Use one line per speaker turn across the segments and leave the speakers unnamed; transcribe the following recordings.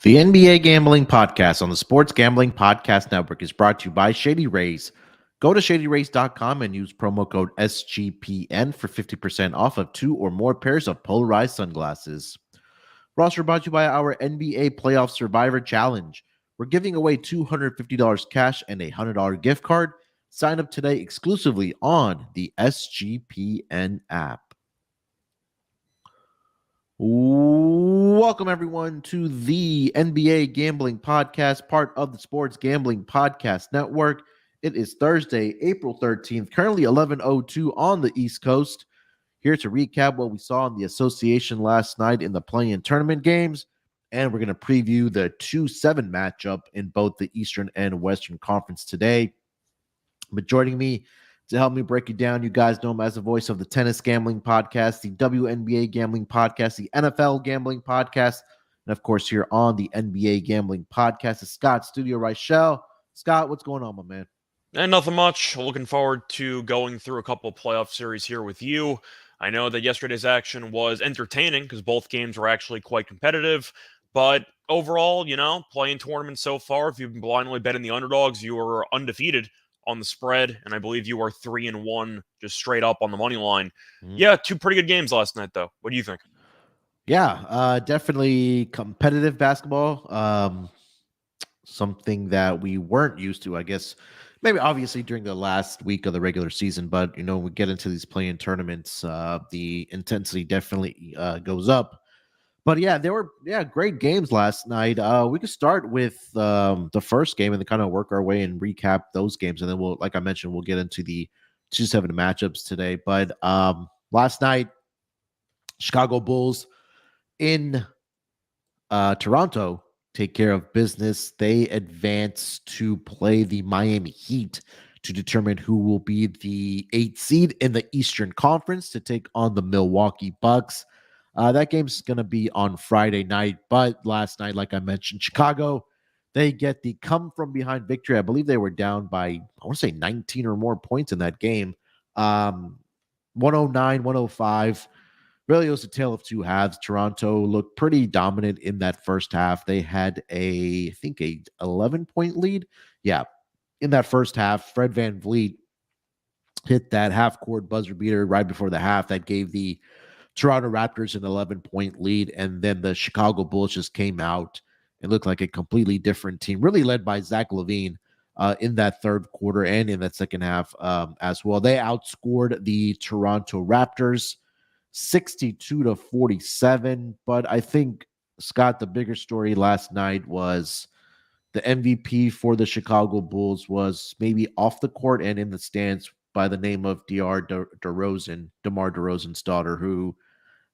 The NBA Gambling Podcast on the Sports Gambling Podcast Network is brought to you by Shady Rays. Go to shadyrays.com and use promo code SGPN for 50% off of 2 or more pairs of polarized sunglasses. We're also brought to you by our NBA Playoff Survivor Challenge. We're giving away $250 cash and a $100 gift card. Sign up today exclusively on the SGPN app. Welcome, everyone, to the NBA Gambling Podcast, part of the Sports Gambling Podcast Network. It is Thursday, April 13th, currently 11:02 on the East Coast. Here to recap what we saw in the association last night in the play-in tournament games, and we're going to preview the 2-7 matchup in both the Eastern and Western Conference today. But joining me to help me break it down, you guys know him as the voice of the Tennis Gambling Podcast, the WNBA Gambling Podcast, the NFL Gambling Podcast, and of course here on the NBA Gambling Podcast is Scott Studio Reichel. Scott, what's going on, my man?
And nothing much. Looking forward to going through a couple of playoff series here with you. I know that yesterday's action was entertaining because both games were actually quite competitive. But overall, playing tournaments so far, if you've been blindly betting the underdogs, you are undefeated on the spread, and I believe you are 3-1 just straight up on the money line. Yeah, two pretty good games last night, though. What do you think?
Yeah, definitely competitive basketball. Something that we weren't used to, I guess. Maybe obviously during the last week of the regular season, but we get into these play-in tournaments, the intensity definitely goes up. But yeah, there were great games last night. We could start with the first game and then kind of work our way and recap those games, and then we'll, like I mentioned, we'll get into the 2-7 matchups today. But last night, Chicago Bulls in Toronto take care of business. They advance to play the Miami Heat to determine who will be the 8th seed in the Eastern Conference to take on the Milwaukee Bucks. That game's going to be on Friday night, but last night, like I mentioned, Chicago, they get the come-from-behind victory. I believe they were down by, I want to say 19 or more points in that game. 109, 105. Really, it was a tale of two halves. Toronto looked pretty dominant in that first half. They had I think, a 11-point lead. Yeah, in that first half, Fred VanVleet hit that half-court buzzer beater right before the half that gave the Toronto Raptors an 11-point lead, and then the Chicago Bulls just came out and looked like a completely different team, really led by Zach LaVine in that third quarter and in that second half as well. They outscored the Toronto Raptors 62-47, but I think, Scott, the bigger story last night was the MVP for the Chicago Bulls was maybe off the court and in the stands by the name of DeMar DeRozan's daughter, who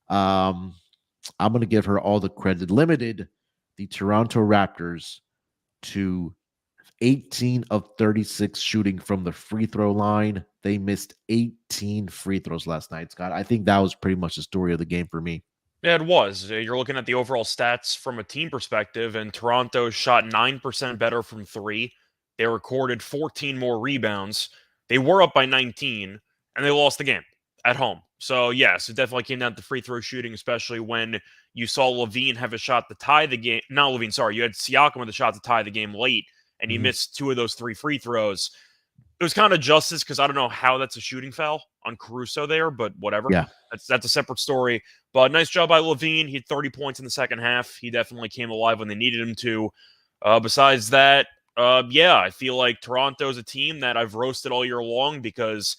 I'm going to give her all the credit. Limited the Toronto Raptors to 18 of 36 shooting from the free throw line. They missed 18 free throws last night, Scott. I think that was pretty much the story of the game for me.
Yeah, it was. You're looking at the overall stats from a team perspective, and Toronto shot 9% better from three. They recorded 14 more rebounds. They were up by 19, and they lost the game at home. So, yes, it definitely came down to free throw shooting, especially when you saw LaVine have a shot to tie the game. Not LaVine, sorry. You had Siakam with a shot to tie the game late, and he missed 2 of those 3 free throws. It was kind of justice because I don't know how that's a shooting foul on Caruso there, but whatever.
Yeah.
That's a separate story. But nice job by LaVine. He had 30 points in the second half. He definitely came alive when they needed him to. Besides that, I feel like Toronto's a team that I've roasted all year long because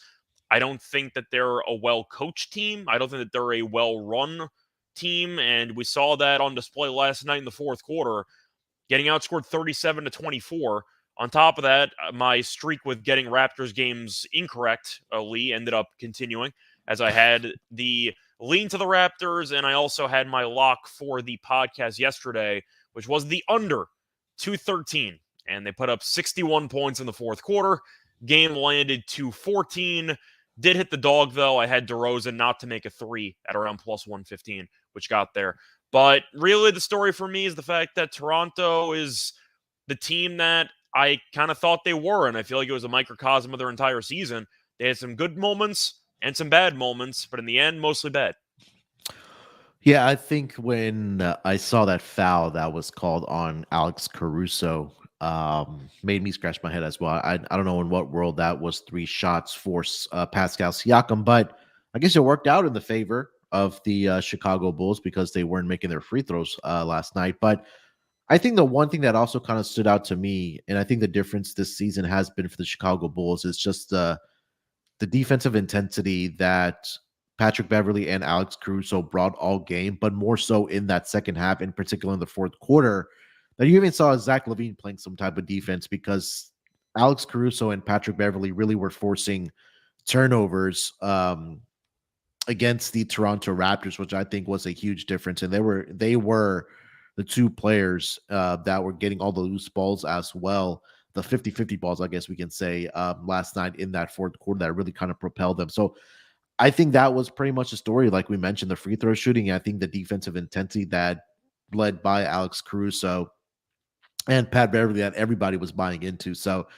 I don't think that they're a well-coached team. I don't think that they're a well-run team, and we saw that on display last night in the fourth quarter, getting outscored 37-24. On top of that, my streak with getting Raptors games incorrectly ended up continuing, as I had the lean to the Raptors, and I also had my lock for the podcast yesterday, which was the under 213, and they put up 61 points in the fourth quarter. Game landed 214. Did hit the dog, though. I had DeRozan not to make a 3 at around plus 115, which got there. But really, the story for me is the fact that Toronto is the team that I kind of thought they were, and I feel like it was a microcosm of their entire season. They had some good moments and some bad moments, but in the end, mostly bad.
Yeah, I think when I saw that foul that was called on Alex Caruso, made me scratch my head as well. I don't know in what world that was 3 shots for Pascal Siakam, but I guess it worked out in the favor of the Chicago Bulls because they weren't making their free throws last night. But I think the one thing that also kind of stood out to me, and I think the difference this season has been for the Chicago Bulls, is just the defensive intensity that Patrick Beverly and Alex Caruso brought all game, but more so in that second half, in particular in the fourth quarter, that you even saw Zach LaVine playing some type of defense because Alex Caruso and Patrick Beverly really were forcing turnovers against the Toronto Raptors, which I think was a huge difference. And they were the two players that were getting all the loose balls as well. The 50-50 balls, I guess we can say, last night in that fourth quarter that really kind of propelled them. So I think that was pretty much the story. Like we mentioned, the free throw shooting. I think the defensive intensity that led by Alex Caruso and Pat Beverly that everybody was buying into. So,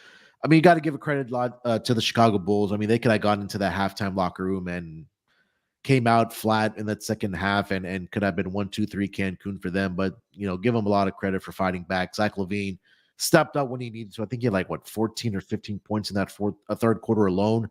I mean, you got to give a credit lot to the Chicago Bulls. I mean, they could have gone into that halftime locker room and came out flat in that second half and could have been 1-2-3 Cancun for them. But, give them a lot of credit for fighting back. Zach LaVine stepped up when he needed to. I think he had 14 or 15 points in that third quarter alone.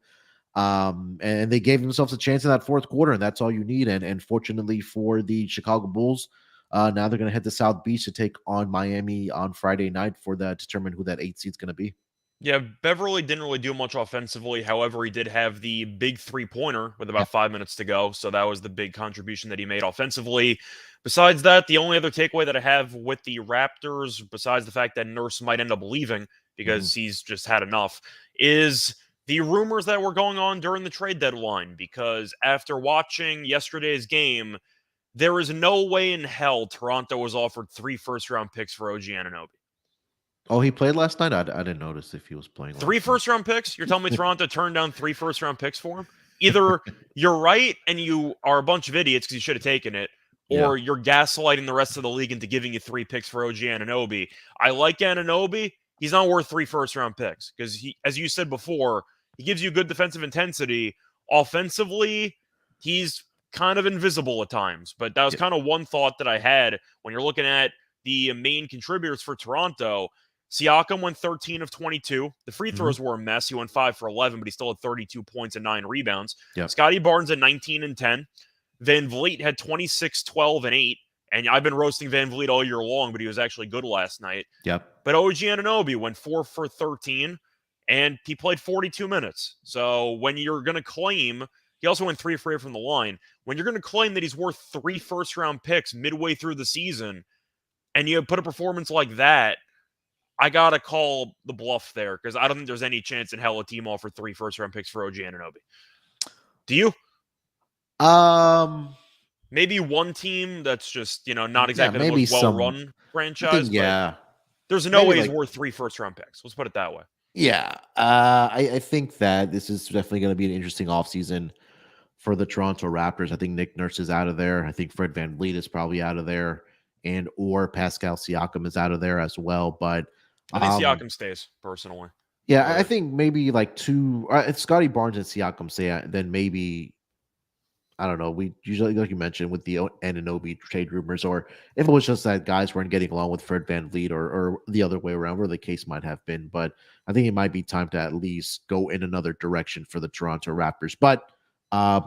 And they gave themselves a chance in that fourth quarter, and that's all you need. And fortunately for the Chicago Bulls, now they're going to head to South Beach to take on Miami on Friday night for that determine who that 8 seed is going to be.
Yeah, Beverly didn't really do much offensively. However, he did have the big 3-pointer with
Yeah.
about 5 minutes to go. So that was the big contribution that he made offensively. Besides that, the only other takeaway that I have with the Raptors, besides the fact that Nurse might end up leaving because he's just had enough, is the rumors that were going on during the trade deadline. Because after watching yesterday's game, there is no way in hell Toronto was offered 3 first-round picks for OG Anunoby.
Oh, he played last night? I didn't notice if he was playing
Three
last night.
first-round picks? You're telling me Toronto turned down 3 first-round picks for him? Either you're right and you are a bunch of idiots because you should have taken it,
Yeah.
or you're gaslighting the rest of the league into giving you 3 picks for OG Anunoby. I like Anunoby. He's not worth 3 first-round picks because he, as you said before, he gives you good defensive intensity. Offensively, he's kind of invisible at times, but that was kind of one thought that I had when you're looking at the main contributors for Toronto. Siakam went 13 of 22. The free throws were a mess. He went 5 for 11, but he still had 32 points and 9 rebounds.
Yep.
Scotty Barnes at 19 and 10. Van Vliet had 26, 12, and 8. And I've been roasting Van Vliet all year long, but he was actually good last night.
Yep.
But OG Anunoby went 4 for 13, and he played 42 minutes. So when you're going to claim, he also went 3 for 8 from the line. When you're going to claim that he's worth 3 first-round picks midway through the season, and you put a performance like that, I gotta call the bluff there because I don't think there's any chance in hell a team offered 3 first-round picks for OG Anunoby. Do you? Maybe one team that's just not exactly the most well-run franchise. But there's no way he's worth 3 first-round picks. Let's put it that way.
Yeah, I think that this is definitely going to be an interesting offseason for the Toronto Raptors. I think Nick Nurse is out of there. I think Fred VanVleet is probably out of there, and or Pascal Siakam is out of there as well. But
I think Siakam stays, personally.
Yeah, I think maybe two. If Scotty Barnes and Siakam stay, then maybe I don't know. We usually, like you mentioned, with the Anunoby trade rumors, or if it was just that guys weren't getting along with Fred VanVleet, or the other way around, where the case might have been. But I think it might be time to at least go in another direction for the Toronto Raptors. But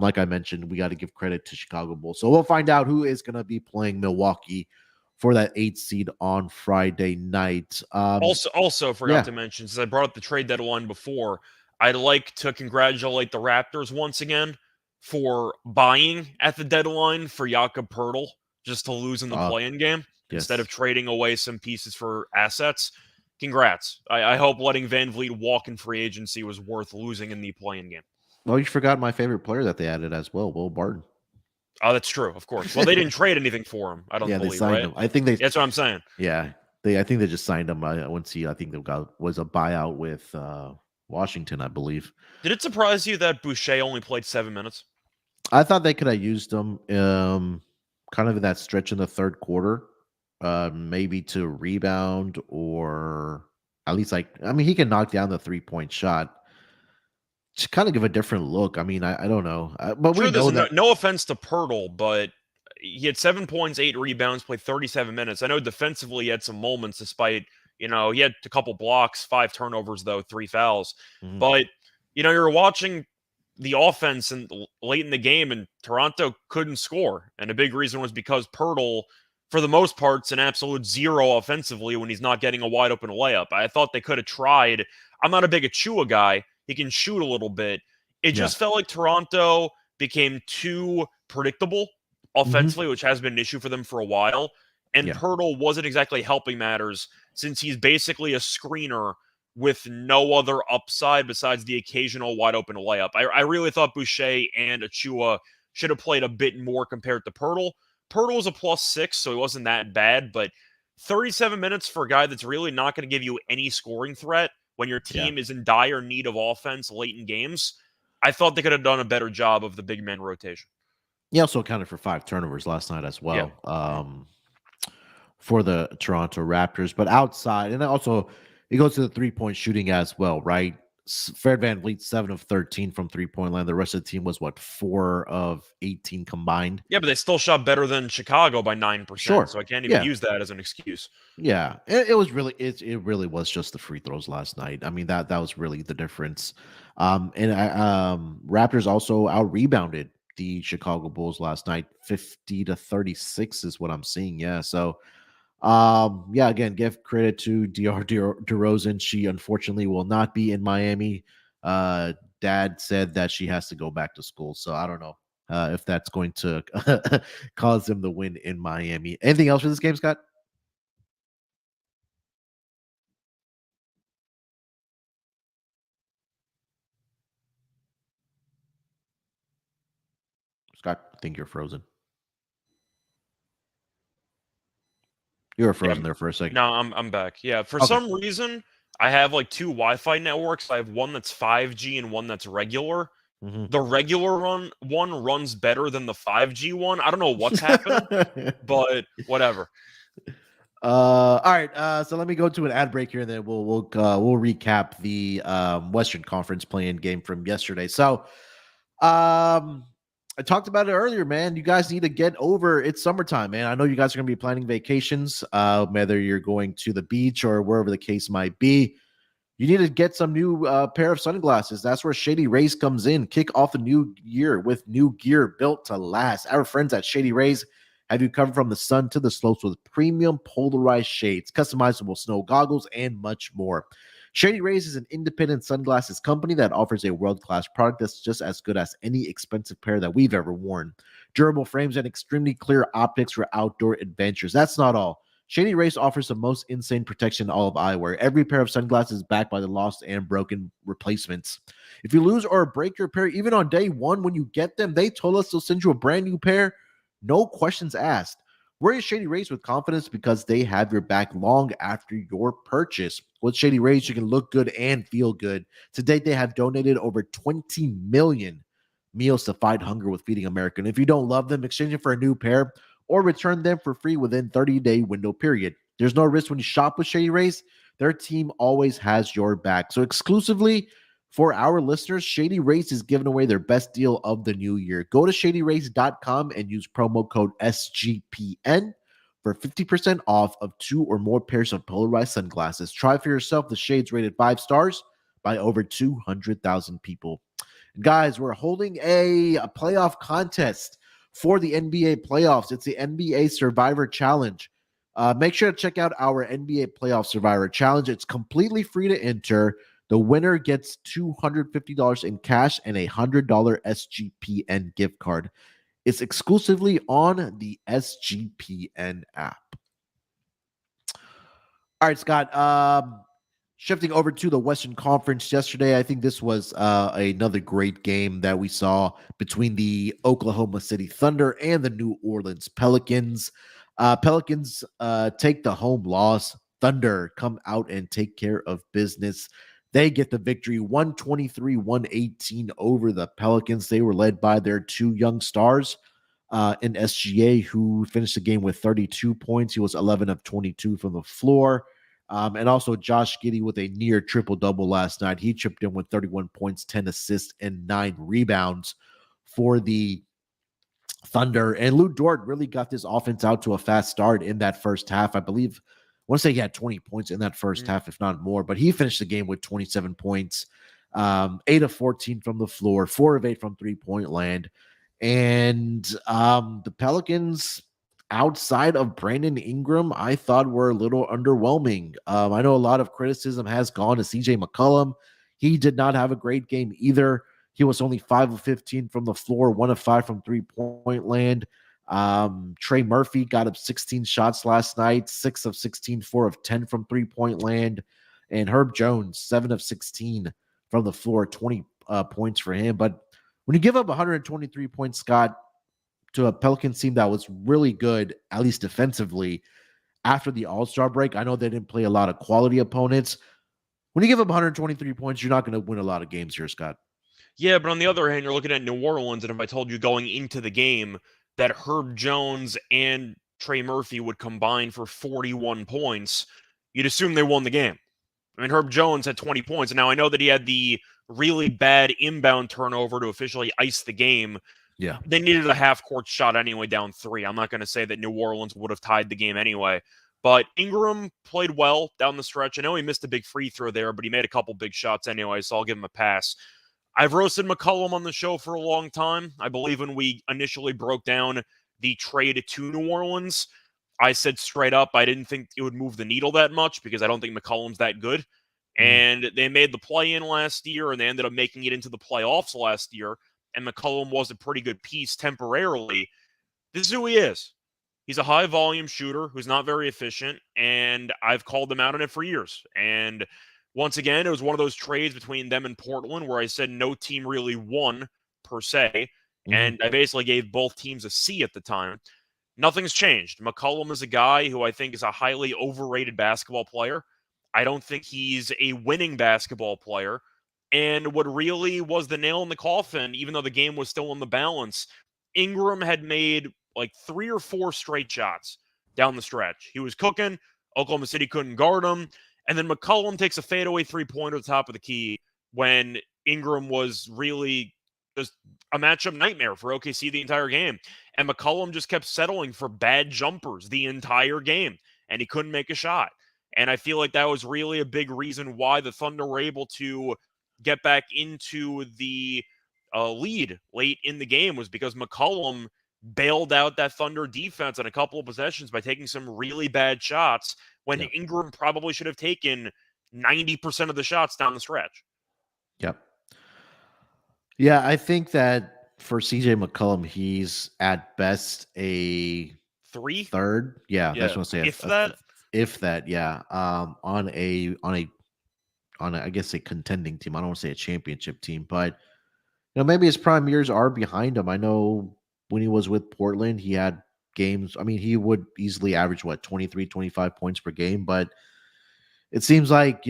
like I mentioned, we got to give credit to Chicago Bulls. So we'll find out who is going to be playing Milwaukee for that 8th seed on Friday night.
Also forgot to mention, since I brought up the trade deadline before, I'd like to congratulate the Raptors once again for buying at the deadline for Jakob Poeltl just to lose in the play-in game instead of trading away some pieces for assets. Congrats. I hope letting Van Vliet walk in free agency was worth losing in the play-in game.
Well, you forgot my favorite player that they added as well, Will Barton.
Oh, that's true, of course. Well, they didn't trade anything for him. I don't believe,
they signed him. I think
that's what I'm saying.
Yeah, I think they just signed him. I think they was a buyout with Washington, I believe.
Did it surprise you that Boucher only played 7 minutes?
I thought they could have used him kind of in that stretch in the third quarter, maybe to rebound or at least he can knock down the 3-point shot. To kind of give a different look. I mean, I don't know. But we know that.
No offense to Poeltl, but he had 7 points, 8 rebounds, played 37 minutes. I know defensively he had some moments despite, he had a couple blocks, 5 turnovers, though, 3 fouls.
Mhm.
But, you're watching the offense and late in the game, and Toronto couldn't score. And a big reason was because Pirtle, for the most part, is an absolute zero offensively when he's not getting a wide open layup. I thought they could have tried. I'm not a big Achua guy. He can shoot a little bit. It
Yeah.
just felt like Toronto became too predictable offensively, which has been an issue for them for a while. And
Yeah.
Pirtle wasn't exactly helping matters since he's basically a screener with no other upside besides the occasional wide open layup. I really thought Boucher and Achua should have played a bit more compared to Pirtle. Pirtle was a +6, so he wasn't that bad, but 37 minutes for a guy that's really not going to give you any scoring threat when your
Yeah.
team is in dire need of offense late in games. I thought they could have done a better job of the big man rotation.
He also accounted for 5 turnovers last night as
Yeah.
well, for the Toronto Raptors. But outside, and also he goes to the 3-point shooting as well, right? Fred VanVleet 7 of 13 from 3-point line. The rest of the team was 4 of 18 combined.
Yeah, but they still shot better than Chicago by 9%.
Sure.
So I can't even
Yeah.
use that as an excuse.
Yeah, it was really it really was just the free throws last night. I mean that was really the difference. Raptors also out rebounded the Chicago Bulls last night, 50-36 is what I'm seeing. Yeah, so yeah, again, give credit to DeRozan. She unfortunately will not be in Miami. Dad said that she has to go back to school, so I don't know if that's going to cause them to win in Miami. Anything else for this game, Scott? Scott, I think you're frozen. You were
Yeah,
frozen there for a second.
no, I'm back. Yeah, for
Okay.
some reason, I have like 2 Wi-Fi networks. I have one that's 5G and one that's regular.
Mhm.
The regular one runs better than the 5G one. I don't know what's happening, but whatever.
All right. So let me go to an ad break here, and then we'll recap the Western Conference play-in game from yesterday. So, I talked about it earlier, man. You guys need to get over. It's summertime, man. I know you guys are going to be planning vacations, whether you're going to the beach or wherever the case might be. You need to get some new pair of sunglasses. That's where Shady Rays comes in. Kick off the new year with new gear built to last. Our friends at Shady Rays have you covered from the sun to the slopes with premium polarized shades, customizable snow goggles, and much more. Shady Rays is an independent sunglasses company that offers a world-class product that's just as good as any expensive pair that we've ever worn. Durable frames and extremely clear optics for outdoor adventures. That's not all. Shady Rays offers the most insane protection in all of eyewear. Every pair of sunglasses is backed by the lost and broken replacements. If you lose or break your pair, even on day one when you get them, they told us they'll send you a brand new pair. No questions asked. Wear Shady Rays with confidence because they have your back long after your purchase. With Shady Rays, you can look good and feel good. To date, they have donated over 20 million meals to fight hunger with Feeding America. And if you don't love them, exchange them for a new pair or return them for free within 30-day window period. There's no risk when you shop with Shady Rays. Their team always has your back. So exclusively for our listeners, Shady Rays is giving away their best deal of the new year. Go to shadyrays.com and use promo code SGPN for 50% off of 2 or more pairs of polarized sunglasses. Try for yourself the shades rated 5 stars by over 200,000 people. And guys, we're holding a playoff contest for the NBA playoffs. It's the NBA Survivor Challenge. Make sure to check out our NBA Playoff Survivor Challenge. It's completely free to enter. The winner gets $250 in cash and a $100 SGPN gift card. It's exclusively on the SGPN app. All right, Scott. Shifting over to the Western Conference yesterday, I think this was another great game that we saw between the Oklahoma City Thunder and the New Orleans Pelicans. Pelicans take the home loss. Thunder come out and take care of business. They get the victory 123-118 over the Pelicans. They were led by their 2 young stars in SGA, who finished the game with 32 points. He was 11 of 22 from the floor. And also Josh Giddey with a near triple-double last night. He chipped in with 31 points, 10 assists, and 9 rebounds for the Thunder. And Lou Dort really got this offense out to a fast start in that first half. I believe, I want to say he had 20 points in that first half, if not more, but he finished the game with 27 points, 8 of 14 from the floor, 4 of 8 from 3-point land. And the Pelicans, outside of Brandon Ingram, I thought were a little underwhelming. I know a lot of criticism has gone to CJ McCollum. He did not have a great game either. He was only 5 of 15 from the floor, 1 of 5 from 3-point land. Trey Murphy got up 16 shots last night, 6 of 16, 4 of 10 from 3-point land. And Herb Jones, 7 of 16 from the floor, 20 points for him. But when you give up 123 points, Scott, to a Pelicans team that was really good, at least defensively, after the All-Star break, I know they didn't play a lot of quality opponents. When you give up 123 points, you're not going to win a lot of games here, Scott.
Yeah, but on the other hand, you're looking at New Orleans, and if I told you going into the game that Herb Jones and Trey Murphy would combine for 41 points, you'd assume they won the game. I mean, Herb Jones had 20 points. And now I know that he had the really bad inbound turnover to officially ice the game.
Yeah.
They needed a half-court shot anyway, down 3. I'm not going to say that New Orleans would have tied the game anyway. But Ingram played well down the stretch. I know he missed a big free throw there, but he made a couple big shots anyway, so I'll give him a pass. I've roasted McCollum on the show for a long time. I believe when we initially broke down the trade to New Orleans, I said straight up I didn't think it would move the needle that much because I don't think McCollum's that good. And they made the play-in last year, and they ended up making it into the playoffs last year, and McCollum was a pretty good piece temporarily. This is who he is. He's a high-volume shooter who's not very efficient, and I've called them out on it for years. And once again, it was one of those trades between them and Portland where I said no team really won, per se, and I basically gave both teams a C at the time. Nothing's changed. McCollum is a guy who I think is a highly overrated basketball player. I don't think he's a winning basketball player. And what really was the nail in the coffin, even though the game was still in the balance, Ingram had made like 3 or 4 straight shots down the stretch. He was cooking. Oklahoma City couldn't guard him. And then McCollum takes a fadeaway 3-pointer at the top of the key when Ingram was really just a matchup nightmare for OKC the entire game. And McCollum just kept settling for bad jumpers the entire game, and he couldn't make a shot. And I feel like that was really a big reason why the Thunder were able to get back into the lead late in the game, was because McCollum bailed out that Thunder defense on a couple of possessions by taking some really bad shots when Ingram probably should have taken 90% of the shots down the stretch.
Yep. Yeah, I think that for CJ McCollum, he's at best a
3?
third. Yeah, that's what I'm saying. If that, yeah. On a I guess a contending team. I don't want to say a championship team, but maybe his prime years are behind him. I know when he was with Portland, he had games. I mean, he would easily average 23, 25 points per game, but it seems like,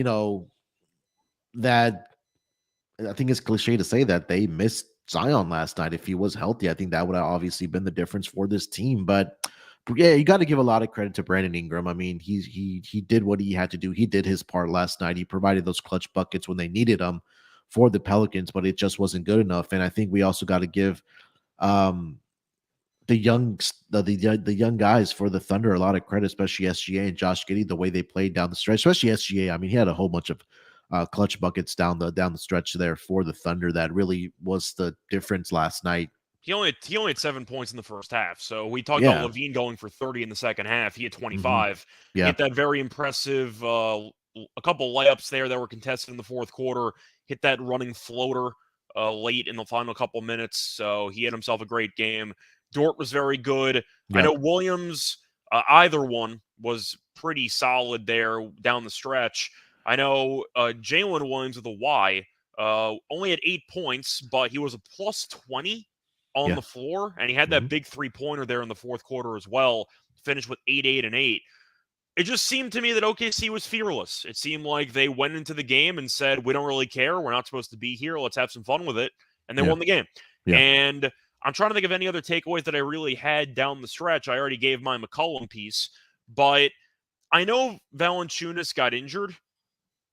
that I think it's cliche to say that they missed Zion last night. If he was healthy, I think that would have obviously been the difference for this team. But yeah, you got to give a lot of credit to Brandon Ingram. I mean, he did what he had to do. He did his part last night. He provided those clutch buckets when they needed them for the Pelicans, but it just wasn't good enough. And I think we also got to give the young guys for the Thunder a lot of credit, especially SGA and Josh Giddey, the way they played down the stretch, especially SGA. I mean, he had a whole bunch of clutch buckets down the stretch there for the Thunder. That really was the difference last night.
He only had 7 points in the first half. So we talked about Levine going for 30 in the second half. He had 25. He hit that very impressive a couple layups there that were contested in the fourth quarter. Hit that running floater late in the final couple minutes. So he had himself a great game. Dort was very good. I know Williams, either one, was pretty solid there down the stretch. I know Jalen Williams with a Y only had 8 points, but he was a plus 20 on the floor, and he had that big 3-pointer there in the fourth quarter as well. Finished with 8, 8, and 8. It just seemed to me that OKC was fearless. It seemed like they went into the game and said, we don't really care. We're not supposed to be here. Let's have some fun with it. And they won the game. And I'm trying to think of any other takeaways that I really had down the stretch. I already gave my McCollum piece, but I know Valanciunas got injured.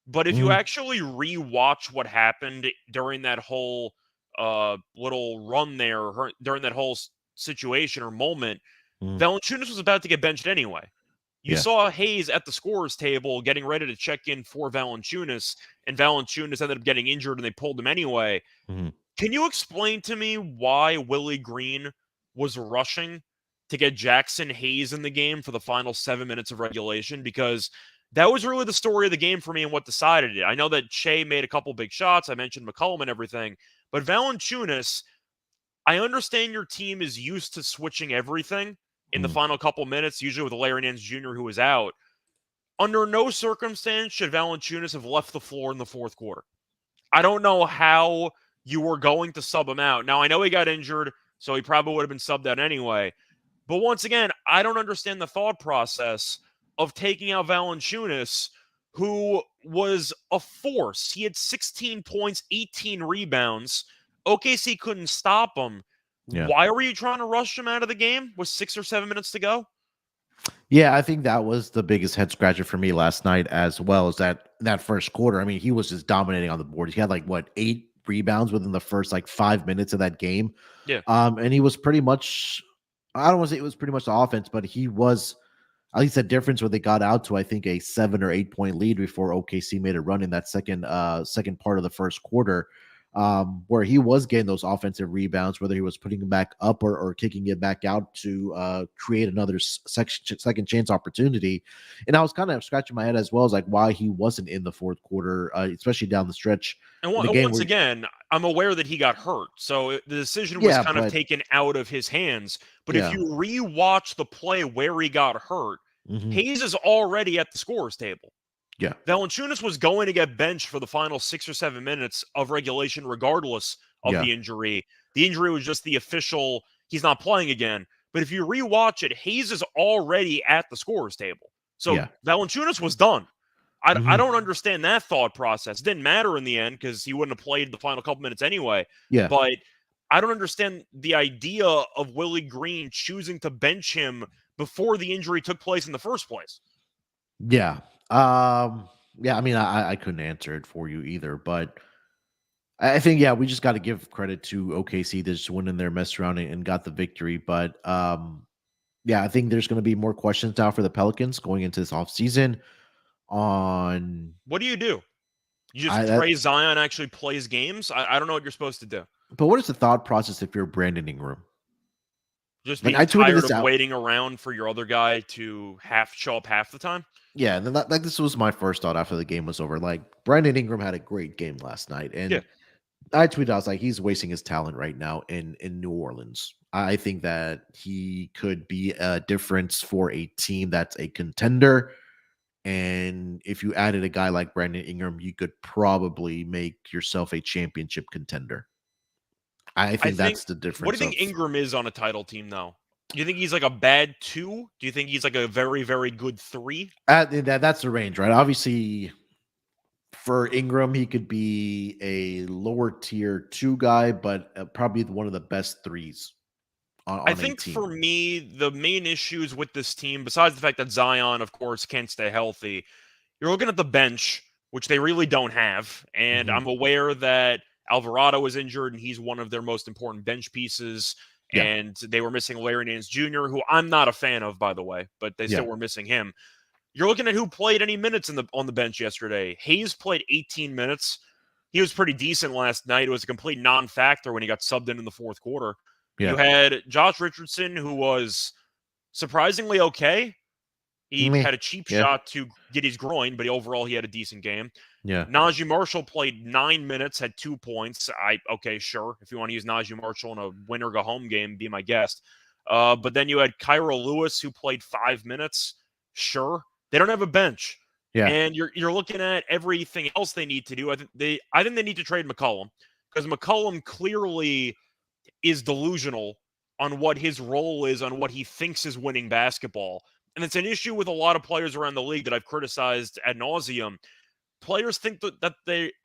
But if you actually rewatch what happened during that whole little run there, during that whole situation or moment,
Mm.
Valanciunas was about to get benched anyway. You
Yeah.
saw Hayes at the scorer's table getting ready to check in for Valanciunas, and Valanciunas ended up getting injured, and they pulled him anyway.
Mhm.
Can you explain to me why Willie Green was rushing to get Jackson Hayes in the game for the final 7 minutes of regulation? Because that was really the story of the game for me and what decided it. I know that Shea made a couple big shots. I mentioned McCollum and everything. But Valanciunas, I understand your team is used to switching everything in the
Mm.
final couple minutes, usually with Larry Nance Jr., who was out. Under no circumstance should Valanciunas have left the floor in the fourth quarter. I don't know how you were going to sub him out. Now, I know he got injured, so he probably would have been subbed out anyway. But once again, I don't understand the thought process of taking out Valanciunas, who was a force. He had 16 points, 18 rebounds. OKC couldn't stop him.
Yeah.
Why were you trying to rush him out of the game with 6 or 7 minutes to go?
Yeah, I think that was the biggest head scratcher for me last night, as well as that first quarter. I mean, he was just dominating on the board. He had like what 8 rebounds within the first like 5 minutes of that game.
Yeah.
And he was pretty much, I don't want to say it was pretty much the offense, but he was at least a difference where they got out to I think a 7 or 8 point lead before OKC made a run in that second part of the first quarter. Where he was getting those offensive rebounds, whether he was putting it back up or kicking it back out to create another second chance opportunity. And I was kind of scratching my head as well as like why he wasn't in the fourth quarter, especially down the stretch
And
of the game.
once again, I'm aware that he got hurt. So the decision was
Yeah,
kind of
but
taken out of his hands. But if
yeah,
you rewatch the play where he got hurt,
mhm,
Hayes is already at the scorer's table.
yeah,
Valanciunas was going to get benched for the final 6 or 7 minutes of regulation, regardless of
yeah,
the injury. The injury was just the official, he's not playing again. But if you rewatch it, Hayes is already at the scorer's table. So
yeah,
Valanciunas was done. I
mhm,
don't understand that thought process. It didn't matter in the end because he wouldn't have played the final couple minutes anyway.
yeah,
But I don't understand the idea of Willie Green choosing to bench him before the injury took place in the first place.
yeah. Yeah, I mean, I couldn't answer it for you either, but I think yeah, we just got to give credit to OKC. They just went in there, messed around, and got the victory. But yeah, I think there's going to be more questions now for the Pelicans going into this offseason on
What do? You just
I
pray
that.
Zion actually plays games? I don't know what you're supposed to do.
But what is the thought process if you're Brandon Ingram?
Just
Like
being
I tweeted
tired
this
of
out.
waiting around for your other guy to show up half the time?
Yeah, and then like this was my first thought after the game was over. Like Brandon Ingram had a great game last night,
Yeah.
and I tweeted, I was like, he's wasting his talent right now in New Orleans. I think that he could be a difference for a team that's a contender. And if you added a guy like Brandon Ingram, you could probably make yourself a championship contender. I
I
think
think
that's the
what do
difference
you
of
think Ingram is on a title team, though? Do you think he's like a bad 2? Do you think he's like a very, very good 3?
that's the range, right? Obviously, for Ingram, he could be a lower tier 2 guy, but probably one of the best threes
I
on a
think for
team.
me, the main issues with this team, besides the fact that Zion, of course, can't stay healthy, you're looking at the bench, which they really don't have. And
Mhm.
I'm aware that Alvarado is injured, and he's one of their most important bench pieces.
Yeah.
And they were missing Larry Nance Jr., who I'm not a fan of, by the way, but they
Yeah.
still were missing him. You're looking at who played any minutes on the bench yesterday. Hayes played 18 minutes. He was pretty decent last night. It was a complete non-factor when he got subbed in the fourth quarter. You
Yeah.
had Josh Richardson, who was surprisingly okay. He
Meh.
had a cheap
Yeah.
shot to get his groin, but overall he had a decent game.
Yeah.
Najee Marshall played 9 minutes, had 2 points. Okay, sure. If you want to use Najee Marshall in a win or go home game, be my guest. But then you had Kyra Lewis, who played 5 minutes. Sure. They don't have a bench.
Yeah.
And you're looking at everything else they need to do. I think they need to trade McCollum because McCollum clearly is delusional on what his role is, on what he thinks is winning basketball. And it's an issue with a lot of players around the league that I've criticized ad nauseum. Players think that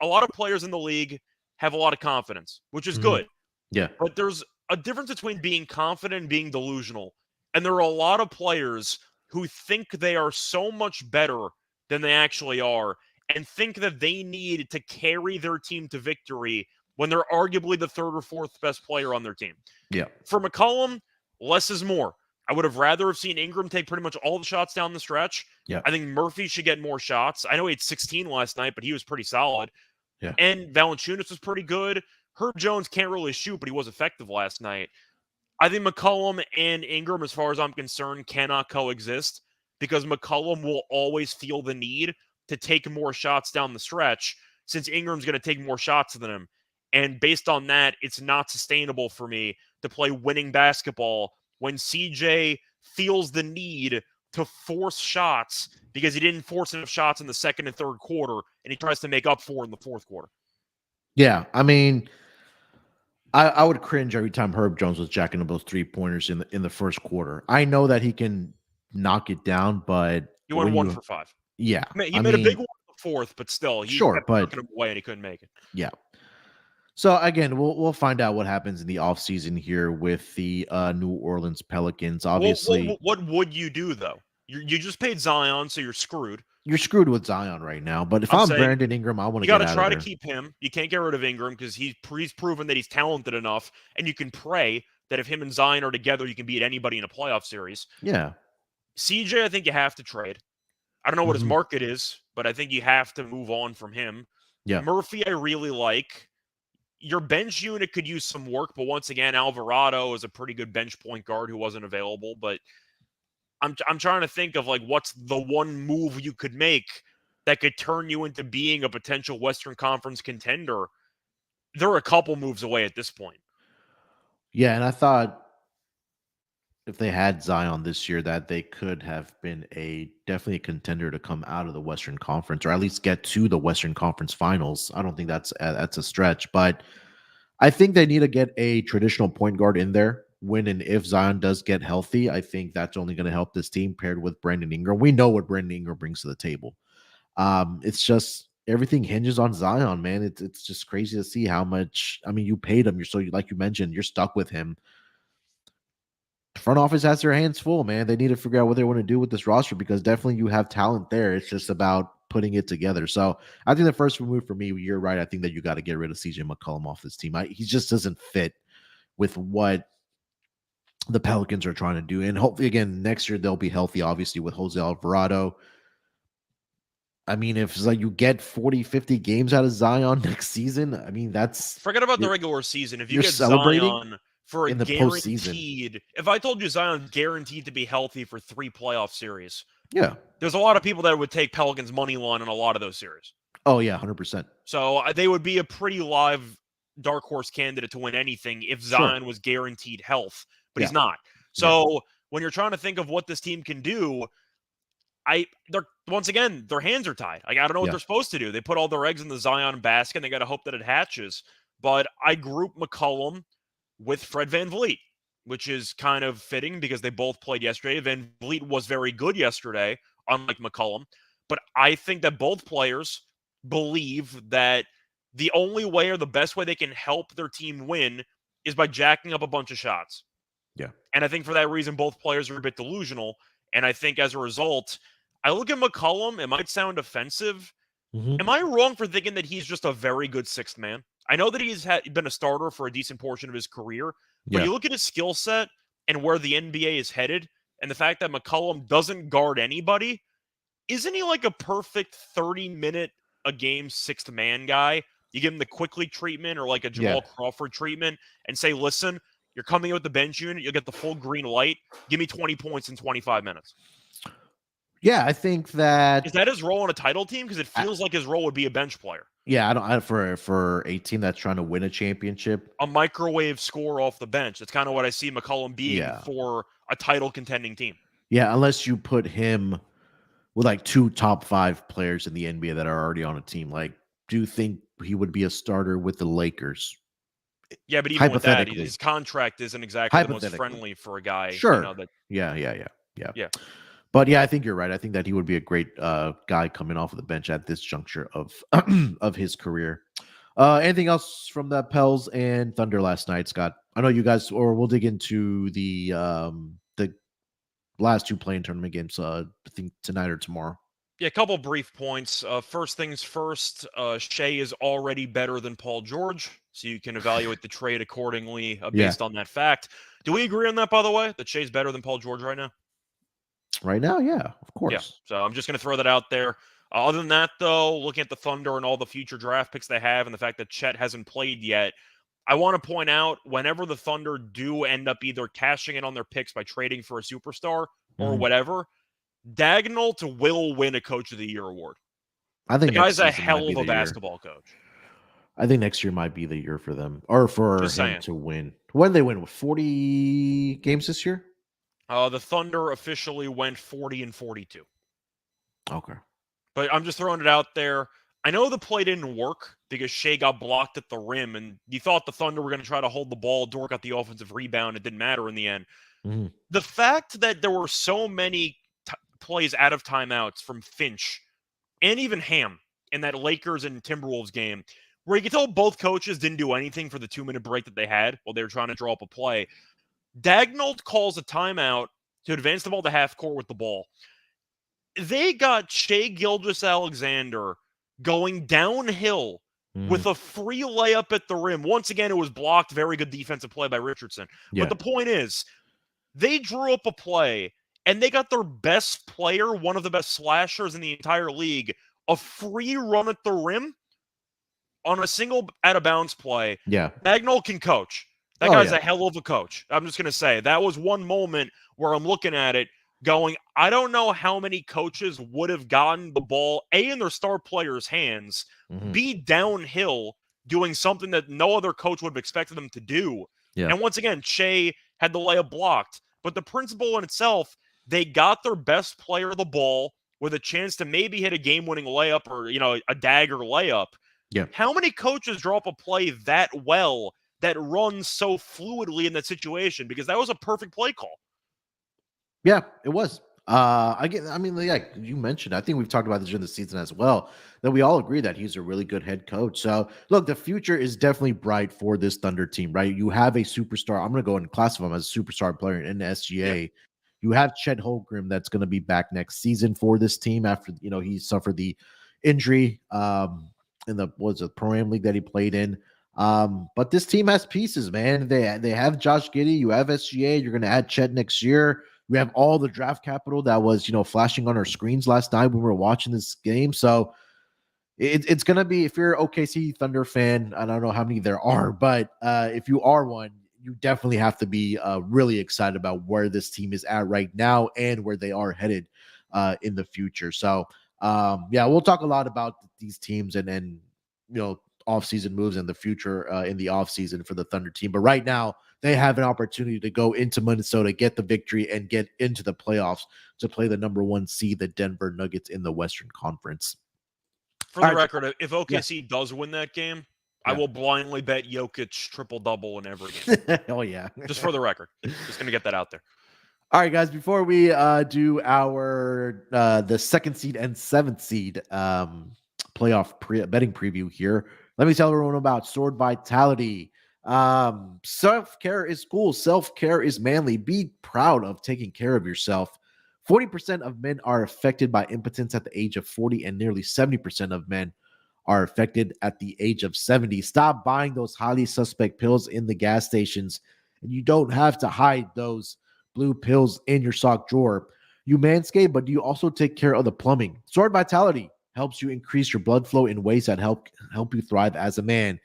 a lot of players in the league have a lot of confidence, which is
Mhm.
good.
Yeah.
But there's a difference between being confident and being delusional. And there are a lot of players who think they are so much better than they actually are and think that they need to carry their team to victory when they're arguably the third or fourth best player on their team.
Yeah.
For McCollum, less is more. I would have rather have seen Ingram take pretty much all the shots down the stretch.
Yeah.
I think Murphy should get more shots. I know he had 16 last night, but he was pretty solid.
Yeah.
And Valanciunas was pretty good. Herb Jones can't really shoot, but he was effective last night. I think McCollum and Ingram, as far as I'm concerned, cannot coexist because McCollum will always feel the need to take more shots down the stretch since Ingram's going to take more shots than him. And based on that, it's not sustainable for me to play winning basketball when CJ feels the need to force shots because he didn't force enough shots in the second and third quarter, and he tries to make up for it in the fourth quarter.
Yeah. I mean, I would cringe every time Herb Jones was jacking up those 3-pointers in the first quarter. I know that he can knock it down, but
He went 1 for 5.
Yeah.
He made a big one in the fourth, but still, he kept knocking him away and he couldn't make it.
Yeah. So again, we'll find out what happens in the offseason here with the New Orleans Pelicans. Obviously,
what would you do though? You just paid Zion, so you're screwed.
You're screwed with Zion right now. But if I'm Brandon Ingram, I want to get out of there. You got to
try to keep him. You can't get rid of Ingram because he's proven that he's talented enough, and you can pray that if him and Zion are together, you can beat anybody in a playoff series.
Yeah.
CJ, I think you have to trade. I don't know what his market is, but I think you have to move on from him.
Yeah.
Murphy, I really like. Your bench unit could use some work, but once again, Alvarado is a pretty good bench point guard who wasn't available. But I'm trying to think of like what's the one move you could make that could turn you into being a potential Western Conference contender. They're a couple moves away at this point.
Yeah, and I thought if they had Zion this year, that they could have been definitely a contender to come out of the Western Conference, or at least get to the Western Conference Finals. I don't think that's a stretch, but I think they need to get a traditional point guard in there when and if Zion does get healthy. I think that's only going to help this team paired with Brandon Ingram. We know what Brandon Ingram brings to the table. It's just everything hinges on Zion, man. It's just crazy to see how much. I mean, you paid him. Like you mentioned, you're stuck with him. The front office has their hands full, man. They need to figure out what they want to do with this roster because definitely you have talent there. It's just about putting it together. So I think the first move for me, you're right. I think that you got to get rid of CJ McCollum off this team. He just doesn't fit with what the Pelicans are trying to do. And hopefully, again, next year they'll be healthy, obviously, with Jose Alvarado. I mean, if it's like you get 40, 50 games out of Zion next season, I mean, that's...
Forget about the regular season. If you get Zion for a guaranteed... If I told you Zion's guaranteed to be healthy for 3 playoff series,
yeah,
there's a lot of people that would take Pelicans money line on a lot of those series.
Oh, yeah, 100%.
So they would be a pretty live dark horse candidate to win anything if Zion was guaranteed health, but he's not. So when you're trying to think of what this team can do, once again, their hands are tied. Like, I don't know what they're supposed to do. They put all their eggs in the Zion basket, and they got to hope that it hatches. But I group McCollum with Fred VanVleet, which is kind of fitting because they both played yesterday. VanVleet was very good yesterday, unlike McCollum. But I think that both players believe that the only way or the best way they can help their team win is by jacking up a bunch of shots.
Yeah.
And I think for that reason, both players are a bit delusional. And I think as a result, I look at McCollum, it might sound offensive. Am I wrong for thinking that he's just a very good sixth man? I know that he's been a starter for a decent portion of his career, but you look at his skill set and where the NBA is headed, and the fact that McCollum doesn't guard anybody, isn't he like a perfect 30-minute-a-game sixth man guy? You give him the quickly treatment or like a Jamal Crawford treatment and say, listen, you're coming out with the bench unit, you'll get the full green light. Give me 20 points in 25 minutes.
Yeah, I think that...
Is that his role on a title team? Because it feels like his role would be a bench player.
Yeah, for a team that's trying to win a championship.
A microwave score off the bench. That's kind of what I see McCollum being for a title contending team.
Yeah, unless you put him with like 2 top 5 players in the NBA that are already on a team. Like, do you think he would be a starter with the Lakers?
Yeah, but even with that, his contract isn't exactly the most friendly for a guy.
Sure.
You know, that...
Yeah. But yeah, I think you're right. I think that he would be a great guy coming off of the bench at this juncture of of his career. Anything else from the Pels and Thunder last night, Scott? I know you guys, or we'll dig into the last 2 playing tournament games. I think tonight or tomorrow.
Yeah, a couple brief points. First things first, Shea is already better than Paul George, so you can evaluate the trade accordingly
Yeah.
based on that fact. Do we agree on that, by the way, that Shea's better than Paul George right now?
Right now, yeah, of
Yeah,
course.
so I'm just going to throw that out there. Other than that, though, looking at the Thunder and all the future draft picks they have and the fact that Chet hasn't played yet, I want to point out whenever the Thunder do end up either cashing in on their picks by trading for a superstar or
Mhm.
whatever, Dagnall will win a Coach of the Year award.
I
The
think next
guy's a
season might
hell
be
of a
the year.
basketball coach.
I think next year might be the year for them, or for
Just
him
saying.
to win. When did they win? 40 games this year?
The Thunder officially went 40 and 42.
Okay.
But I'm just throwing it out there. I know the play didn't work because Shea got blocked at the rim, and you thought the Thunder were going to try to hold the ball. Dort got the offensive rebound. It didn't matter in the end.
Mhm.
The fact that there were so many plays out of timeouts from Finch and even Ham in that Lakers and Timberwolves game, where you could tell both coaches didn't do anything for the 2-minute break that they had while they were trying to draw up a play. Dagnall calls a timeout to advance the ball to half court with the ball. They got Shea Gilgeous-Alexander going downhill with
Mhm.
a free layup at the rim. Once again, it was blocked. Very good defensive play by Richardson. But
Yeah.
the point is, they drew up a play, and they got their best player, one of the best slashers in the entire league, a free run at the rim on a single out-of-bounds play.
Yeah.
Dagnall can coach. That
Oh
guy's
yeah.
a hell of a coach. I'm just going to say, that was one moment where I'm looking at it going, I don't know how many coaches would have gotten the ball, A, in their star players' hands,
Mhm.
B, downhill, doing something that no other coach would have expected them to do.
Yeah.
And once again, Shea had the layup blocked. But the principle in itself, they got their best player the ball with a chance to maybe hit a game-winning layup or, a dagger layup.
Yeah.
How many coaches draw up a play that well that runs so fluidly in that situation? Because that was a perfect play call.
Yeah, it was. I mean, like you mentioned, I think we've talked about this during the season as well, that we all agree that he's a really good head coach. So look, the future is definitely bright for this Thunder team, right? You have a superstar. I'm gonna go and classify him as a superstar player in the
Yeah.
SGA. You have Chet Holmgren that's gonna be back next season for this team after he suffered the injury in the Pro-Am league that he played in. But this team has pieces, man. They have Josh Giddey, you have SGA, you're gonna add Chet next year. We have all the draft capital that was, flashing on our screens last night when we were watching this game. So it's going to be, if you're an OKC Thunder fan, I don't know how many there are, but if you are one, you definitely have to be really excited about where this team is at right now and where they are headed in the future. So, yeah, we'll talk a lot about these teams and off-season moves in the future in the off-season for the Thunder team. But right now, they have an opportunity to go into Minnesota, get the victory, and get into the playoffs to play the number 1 seed, the Denver Nuggets, in the Western Conference.
For
All
the
right.
record, if
Yeah.
OKC does win that game, I
Yeah.
will blindly bet Jokic triple-double in every game.
Oh, yeah.
Just for the record. Just going to get that out there.
All right, guys, before we do our the 2nd seed and 7th seed playoff betting preview here, let me tell everyone about Sword Vitality. Self-care is cool. Self-care is manly. Be proud of taking care of yourself. 40% of men are affected by impotence at the age of 40, and nearly 70% of men are affected at the age of 70. Stop buying those highly suspect pills in the gas stations, and you don't have to hide those blue pills in your sock drawer. You manscape, but do you also take care of the plumbing? Sword Vitality helps you increase your blood flow in ways that help you thrive as a man.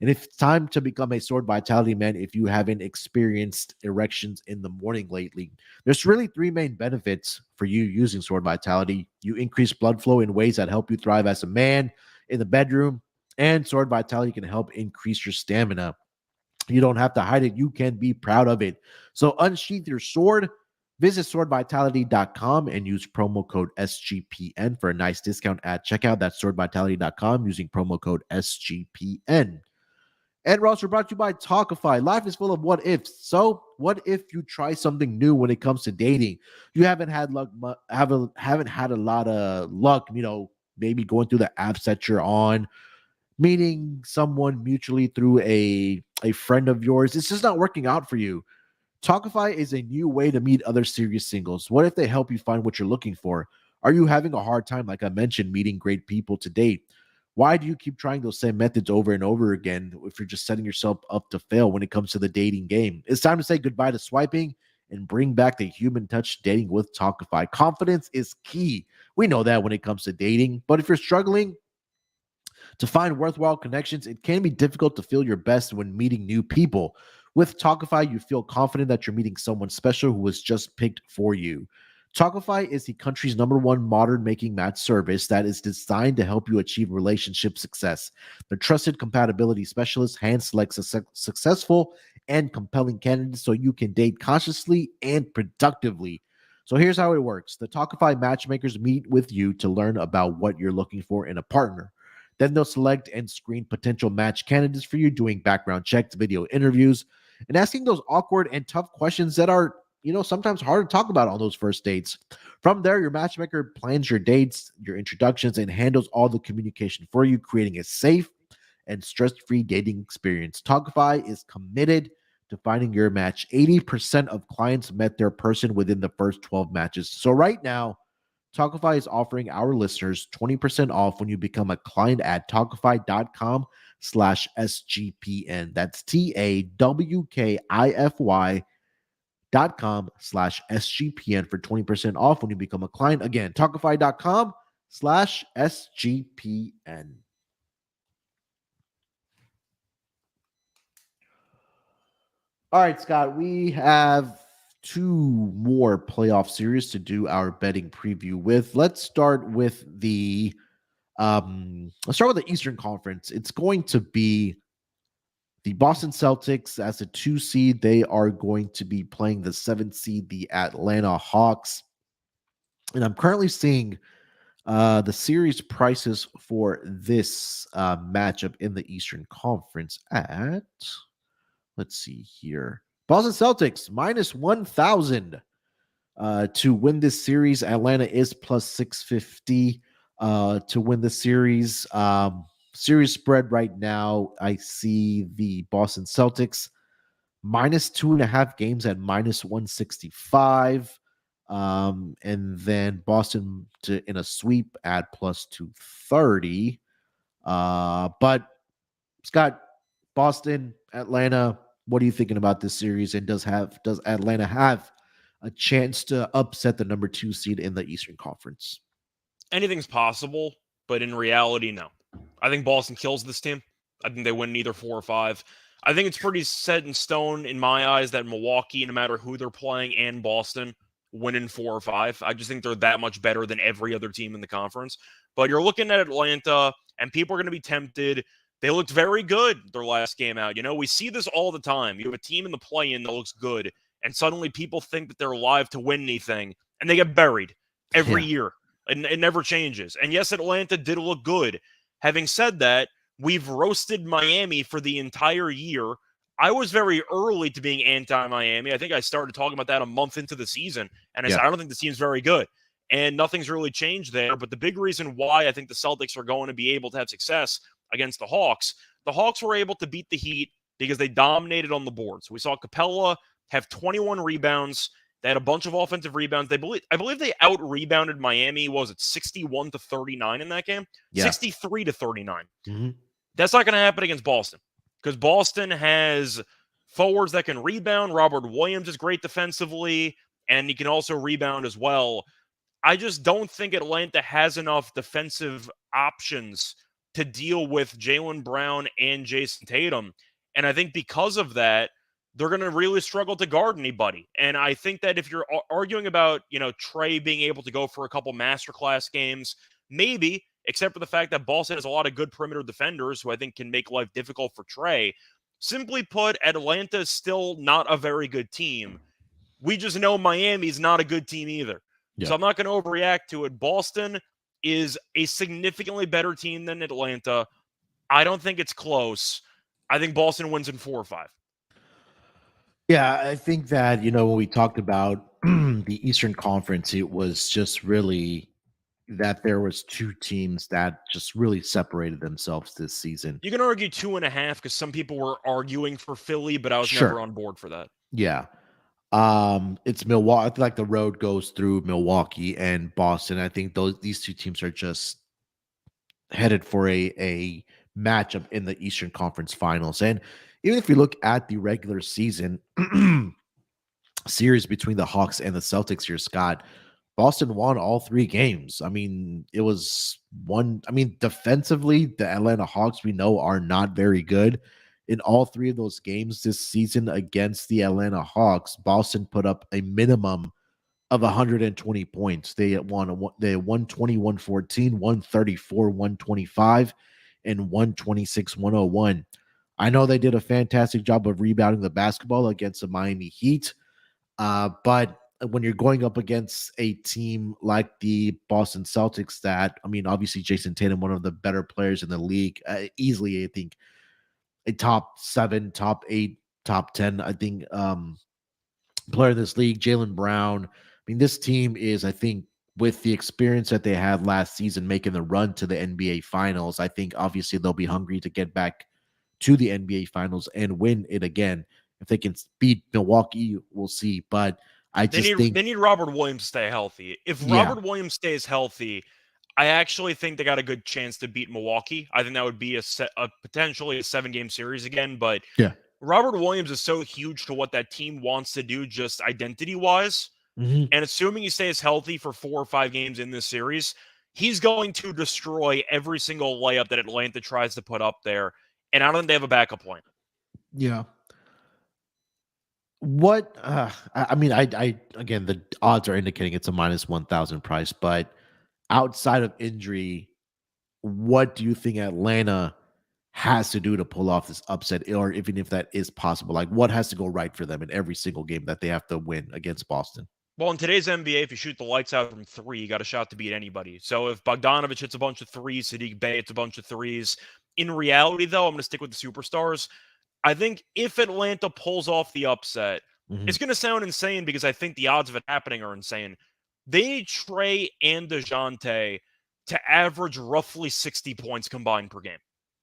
And if it's time to become a Sword Vitality man, if you haven't experienced erections in the morning lately, there's really 3 main benefits for you using Sword Vitality. You increase blood flow in ways that help you thrive as a man in the bedroom, and Sword Vitality can help increase your stamina. You don't have to hide it. You can be proud of it. So unsheath your sword. Visit swordvitality.com and use promo code SGPN for a nice discount at checkout. That's swordvitality.com using promo code SGPN. And we're also brought to you by Talkify. Life is full of what ifs. So, what if you try something new when it comes to dating? You haven't had luck, haven't had a lot of luck, maybe going through the apps that you're on, meeting someone mutually through a friend of yours. It's just not working out for you. Talkify is a new way to meet other serious singles. What if they help you find what you're looking for? Are you having a hard time, like I mentioned, meeting great people to date? Why do you keep trying those same methods over and over again if you're just setting yourself up to fail when it comes to the dating game? It's time to say goodbye to swiping and bring back the human touch dating with Talkify. Confidence is key. We know that when it comes to dating, but if you're struggling to find worthwhile connections, it can be difficult to feel your best when meeting new people. With Talkify, you feel confident that you're meeting someone special who was just picked for you. Talkify is the country's #1 modern making match service that is designed to help you achieve relationship success. The trusted compatibility specialist hand selects successful and compelling candidates so you can date consciously and productively. So here's how it works. The Talkify matchmakers meet with you to learn about what you're looking for in a partner. Then they'll select and screen potential match candidates for you, doing background checks, video interviews, and asking those awkward and tough questions that are, sometimes hard to talk about on those first dates. From there, your matchmaker plans your dates, your introductions, and handles all the communication for you, creating a safe and stress-free dating experience. Talkify is committed to finding your match. 80% of clients met their person within the first 12 matches. So right now, Talkify is offering our listeners 20% off when you become a client at Talkify.com/SGPN. That's TAWKIFY.com/SGPN for 20% off when you become a client. Again, Talkify.com/SGPN. All right, Scott, we have two more playoff series to do our betting preview with. Let's start with the Eastern Conference. It's going to be the Boston Celtics as a 2 seed. They are going to be playing the 7th seed, the Atlanta Hawks. And I'm currently seeing the series prices for this matchup in the Eastern Conference at, let's see here, Boston Celtics minus 1,000 to win this series. Atlanta is plus 650 to win the series. Series spread right now, I see the Boston Celtics minus 2.5 games at minus 165. And then Boston in a sweep at plus 230. But Scott, Boston, Atlanta, what are you thinking about this series? And does Atlanta have a chance to upset the #2 seed in the Eastern Conference?
Anything's possible, but in reality, no. I think Boston kills this team. I think they win either 4 or 5. I think it's pretty set in stone in my eyes that Milwaukee, no matter who they're playing, and Boston win in 4 or 5. I just think they're that much better than every other team in the conference. But you're looking at Atlanta, and people are going to be tempted. They looked very good their last game out. We see this all the time. You have a team in the play-in that looks good, and suddenly people think that they're live to win anything, and they get buried every year. And it never changes. And yes, Atlanta did look good. Having said that, we've roasted Miami for the entire year. I was very early to being anti-Miami. I think I started talking about that a month into the season. And I said, I don't think the team's very good. And nothing's really changed there. But the big reason why I think the Celtics are going to be able to have success against the Hawks were able to beat the Heat because they dominated on the boards. We saw Capella have 21 rebounds. They had a bunch of offensive rebounds. I believe they out-rebounded Miami. Was it 61-39 in that game? Yeah. 63-39. Mm-hmm. That's not going to happen against Boston because Boston has forwards that can rebound. Robert Williams is great defensively, and he can also rebound as well. I just don't think Atlanta has enough defensive options to deal with Jaylen Brown and Jason Tatum. And I think because of that, they're going to really struggle to guard anybody. And I think that if you're arguing about, Trey being able to go for a couple masterclass games, maybe, except for the fact that Boston has a lot of good perimeter defenders who I think can make life difficult for Trey. Simply put, Atlanta is still not a very good team. We just know Miami's not a good team either. Yeah. So I'm not going to overreact to it. Boston is a significantly better team than Atlanta. I don't think it's close. I think Boston wins in 4 or 5.
Yeah, I think that, when we talked about the Eastern Conference, it was just really that there was 2 teams that just really separated themselves this season.
You can argue 2.5 because some people were arguing for Philly, but I was never on board for that.
Yeah. It's Milwaukee. I feel like the road goes through Milwaukee and Boston. I think these two teams are just headed for a matchup in the Eastern Conference Finals. And even if you look at the regular season series between the Hawks and the Celtics here, Scott, Boston won all three games. I mean, it was one. I mean, defensively, the Atlanta Hawks we know are not very good. In all three of those games this season against the Atlanta Hawks, Boston put up a minimum of 120 points. They won 21-14, 134, 125, and 126, 101. I know they did a fantastic job of rebounding the basketball against the Miami Heat. But when you're going up against a team like the Boston Celtics, that, I mean, obviously Jason Tatum, one of the better players in the league, easily, I think, a top 7, top 8, top 10, I think, player in this league, Jaylen Brown. I mean, this team is, I think, with the experience that they had last season, making the run to the NBA Finals, I think obviously they'll be hungry to get back to the NBA Finals and win it again. If they can beat Milwaukee, we'll see. But I just think,
They need Robert Williams to stay healthy. If
yeah,
Robert Williams stays healthy, I actually think they got a good chance to beat Milwaukee. I think that would be a potentially a 7-game series again. But
yeah,
Robert Williams is so huge to what that team wants to do, just identity wise.
mhm,
And assuming he stays healthy for 4 or 5 games in this series, he's going to destroy every single layup that Atlanta tries to put up there. And I don't think they have a backup plan.
yeah. What I mean, I again, the odds are indicating it's a minus 1,000 price, but outside of injury, what do you think Atlanta has to do to pull off this upset, or even if that is possible? Like, what has to go right for them in every single game that they have to win against Boston?
Well, in today's NBA, if you shoot the lights out from 3, you got a shot to beat anybody. So if Bogdanovich hits a bunch of threes, Sadiq Bey hits a bunch of threes. In reality, though, I'm going to stick with the superstars. I think if Atlanta pulls off the upset,
Mhm.
it's going to sound insane because I think the odds of it happening are insane. They need Trey and DeJounte to average roughly 60 points combined per game.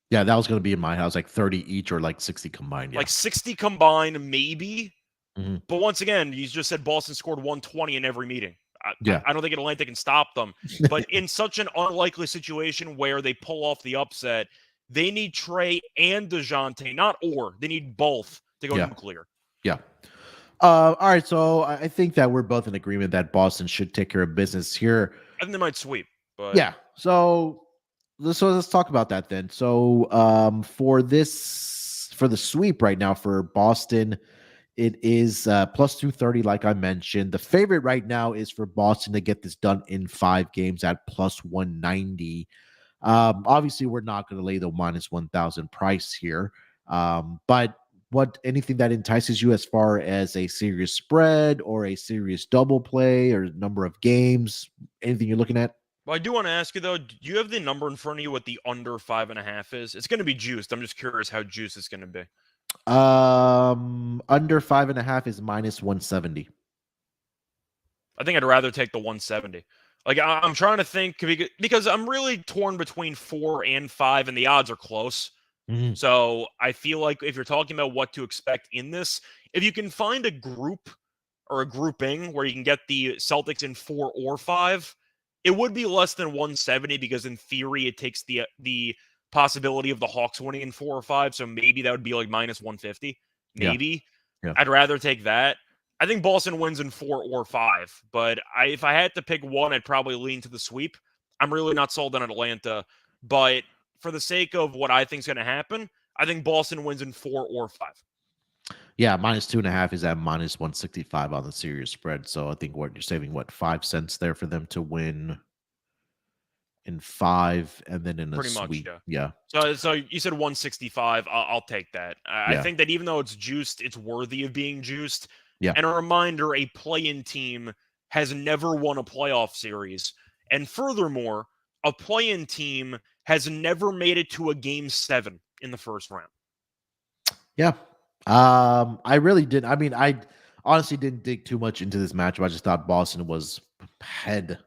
Yeah, that was going to be in my house, like 30 each or like 60 combined. Yeah.
Like 60 combined, maybe.
Mhm.
But once again, you just said Boston scored 120 in every meeting.
Yeah.
I don't think Atlanta can stop them. But in such an unlikely situation where they pull off the upset, they need Trey and DeJounte, not or. They need both to go
Yeah.
nuclear.
Yeah. All right. So I think that we're both in agreement that Boston should take care of business here.
I think they might sweep. But
Yeah. So let's talk about that then. So for the sweep right now for Boston, it is plus 230, like I mentioned. The favorite right now is for Boston to get this done in 5 games at plus 190. Obviously, we're not going to lay the minus 1,000 price here. But anything that entices you as far as a serious spread or a serious double play or number of games, anything you're looking at?
I do want to ask you though, do you have the number in front of you what the under 5.5 is? It's going to be juiced. I'm just curious how juiced it's going to be.
Under 5.5 is minus 170.
I think I'd rather take the 170. Like I'm trying to think because I'm really torn between 4 and 5, and the odds are close.
Mhm.
So I feel like if you're talking about what to expect in this, if you can find a group or a grouping where you can get the Celtics in 4 or 5, it would be less than 170 because in theory it takes the possibility of the Hawks winning in 4 or 5. So maybe that would be like minus 150.
Yeah,
Maybe.
yeah.
I'd rather take that. I think Boston wins in 4 or 5, but if I had to pick one, I'd probably lean to the sweep. I'm really not sold on Atlanta, but for the sake of what I think is going to happen, I think Boston wins in 4 or 5.
Yeah, minus 2.5 is at minus 165 on the series spread. So I think what you're saving, 5 cents there for them to win in 5 and then in a
Pretty much,
sweep.
yeah.
Yeah.
So you said 165. I'll take that. I
Yeah.
think that even though it's juiced, it's worthy of being juiced.
Yeah.
And a reminder, a play-in team has never won a playoff series. And furthermore, a play-in team has never made it to a game 7 in the first round.
Yeah. I really did. I mean, I honestly didn't dig too much into this matchup. I just thought Boston was head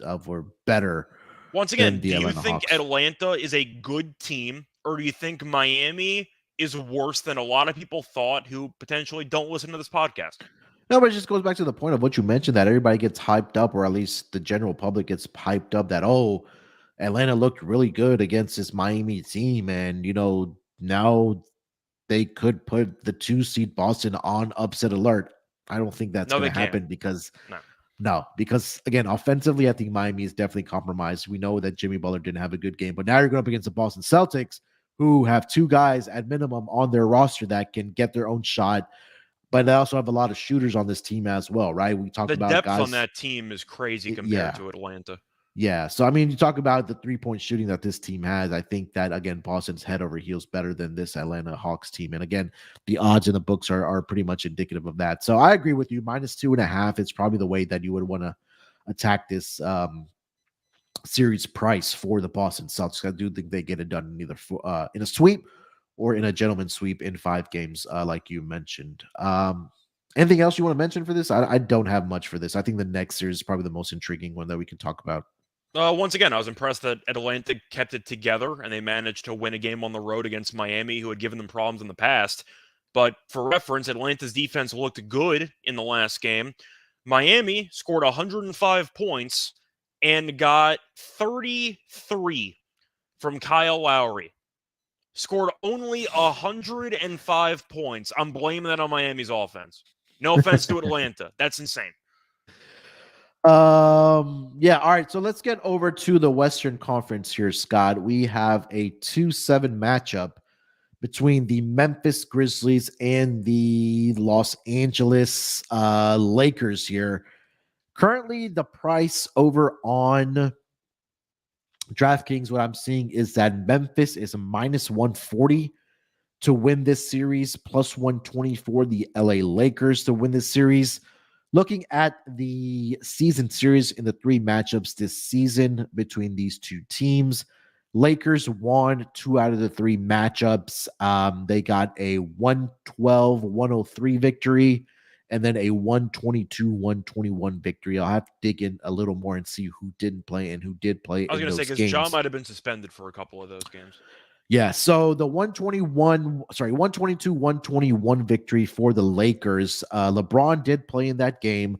of or better
Once
than
again,
the
do you
Atlanta
think
Hawks.
Atlanta is a good team, or do you think Miami is worse than a lot of people thought who potentially don't listen to this podcast?
No, but it just goes back to the point of what you mentioned that everybody gets hyped up, or at least the general public gets hyped up that, oh, Atlanta looked really good against this Miami team. And, now they could put the 2 seed Boston on upset alert. I don't think that's
No,
going
they
to
can't.
happen because
No.
no, because again, offensively, I think Miami is definitely compromised. We know that Jimmy Butler didn't have a good game, but now you're going up against the Boston Celtics, who have 2 guys at minimum on their roster that can get their own shot, but they also have a lot of shooters on this team as well, right? We talked
The
about
depth on
guys.
that team is crazy compared
Yeah.
to Atlanta.
Yeah. So, I mean, you talk about the 3-point shooting that this team has. I think that, again, Boston's head over heels better than this Atlanta Hawks team. And again, the odds in the books are pretty much indicative of that. So I agree with you. -2.5 is probably the way that you would want to attack this series price for the Boston Celtics. I do think they get it done in either in a sweep or in a gentleman's sweep in 5 games, like you mentioned. Anything else you want to mention for this? I don't have much for this. I think the next series is probably the most intriguing one that we can talk about.
Once again, I was impressed that Atlanta kept it together and they managed to win a game on the road against Miami, who had given them problems in the past. But for reference, Atlanta's defense looked good in the last game. Miami scored 105 points and got 33 from Kyle Lowry. Scored only 105 points. I'm blaming that on Miami's offense. No offense to Atlanta. That's insane.
Yeah, all right, so let's get over to the Western Conference here, Scott. We have a 2-7 matchup between the Memphis Grizzlies and the Los Angeles Lakers here. Currently, the price over on DraftKings, what I'm seeing is that Memphis is a -140 to win this series, +120 for the LA Lakers to win this series. Looking at the season series in the 3 matchups this season between these 2 teams, Lakers won 2 out of the 3 matchups. They got a 112-103 victory and then a 122-121 victory. I'll have to dig in a little more and see who didn't play and who did play
I was
in
going to say,
those
because Ja
games.
might have been suspended for a couple of those games.
Yeah, so the 122-121 victory for the Lakers. LeBron did play in that game,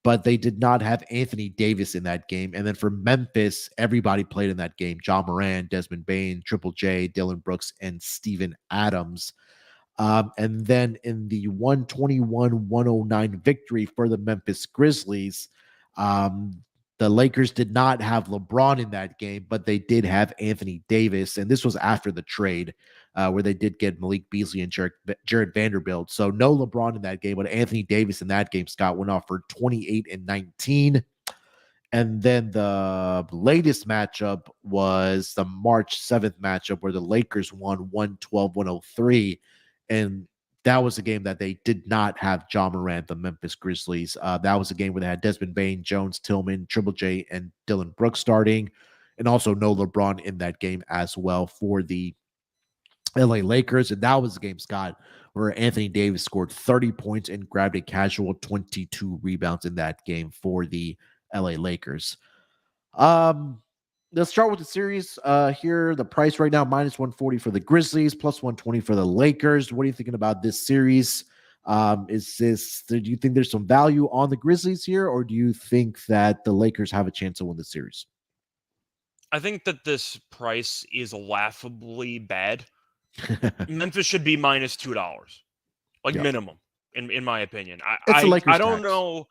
but they did not have Anthony Davis in that game. And then for Memphis, everybody played in that game. Ja Morant, Desmond Bane, Triple J, Dillon Brooks, and Steven Adams. And then in the 121-109 victory for the Memphis Grizzlies, the Lakers did not have LeBron in that game, but they did have Anthony Davis. And this was after the trade where they did get Malik Beasley and Jared Vanderbilt. So no LeBron in that game, but Anthony Davis in that game, Scott, went off for 28 and 19. And then the latest matchup was the March 7th matchup where the Lakers won 112-103. And that was a game that they did not have Ja Morant, the Memphis Grizzlies. That was a game where they had Desmond Bane, Jones, Tillman, Triple J, and Dillon Brooks starting. And also no LeBron in that game as well for the LA Lakers. And that was the game, Scott, where Anthony Davis scored 30 points and grabbed a casual 22 rebounds in that game for the LA Lakers. Let's start with the series here. The price right now, -140 for the Grizzlies, +120 for the Lakers. What are you thinking about this series? Do you think there's some value on the Grizzlies here, or do you think that the Lakers have a chance to win the series?
I think that this price is laughably bad. Memphis should be -$2, like
Yeah.
minimum, in my opinion.
It's the Lakers
I don't
tax.
know.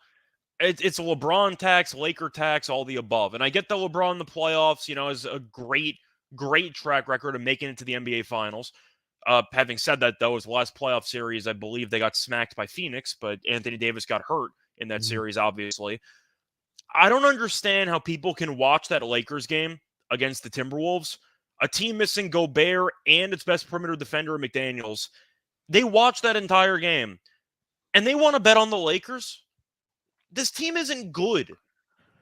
It's a LeBron tax, Laker tax, all the above. And I get that LeBron in the playoffs, has a great track record of making it to the NBA Finals. Having said that, though, his last playoff series, I believe they got smacked by Phoenix, but Anthony Davis got hurt in that series, obviously. I don't understand how people can watch that Lakers game against the Timberwolves, a team missing Gobert and its best perimeter defender, McDaniels. They watch that entire game, and they want to bet on the Lakers. This team isn't good.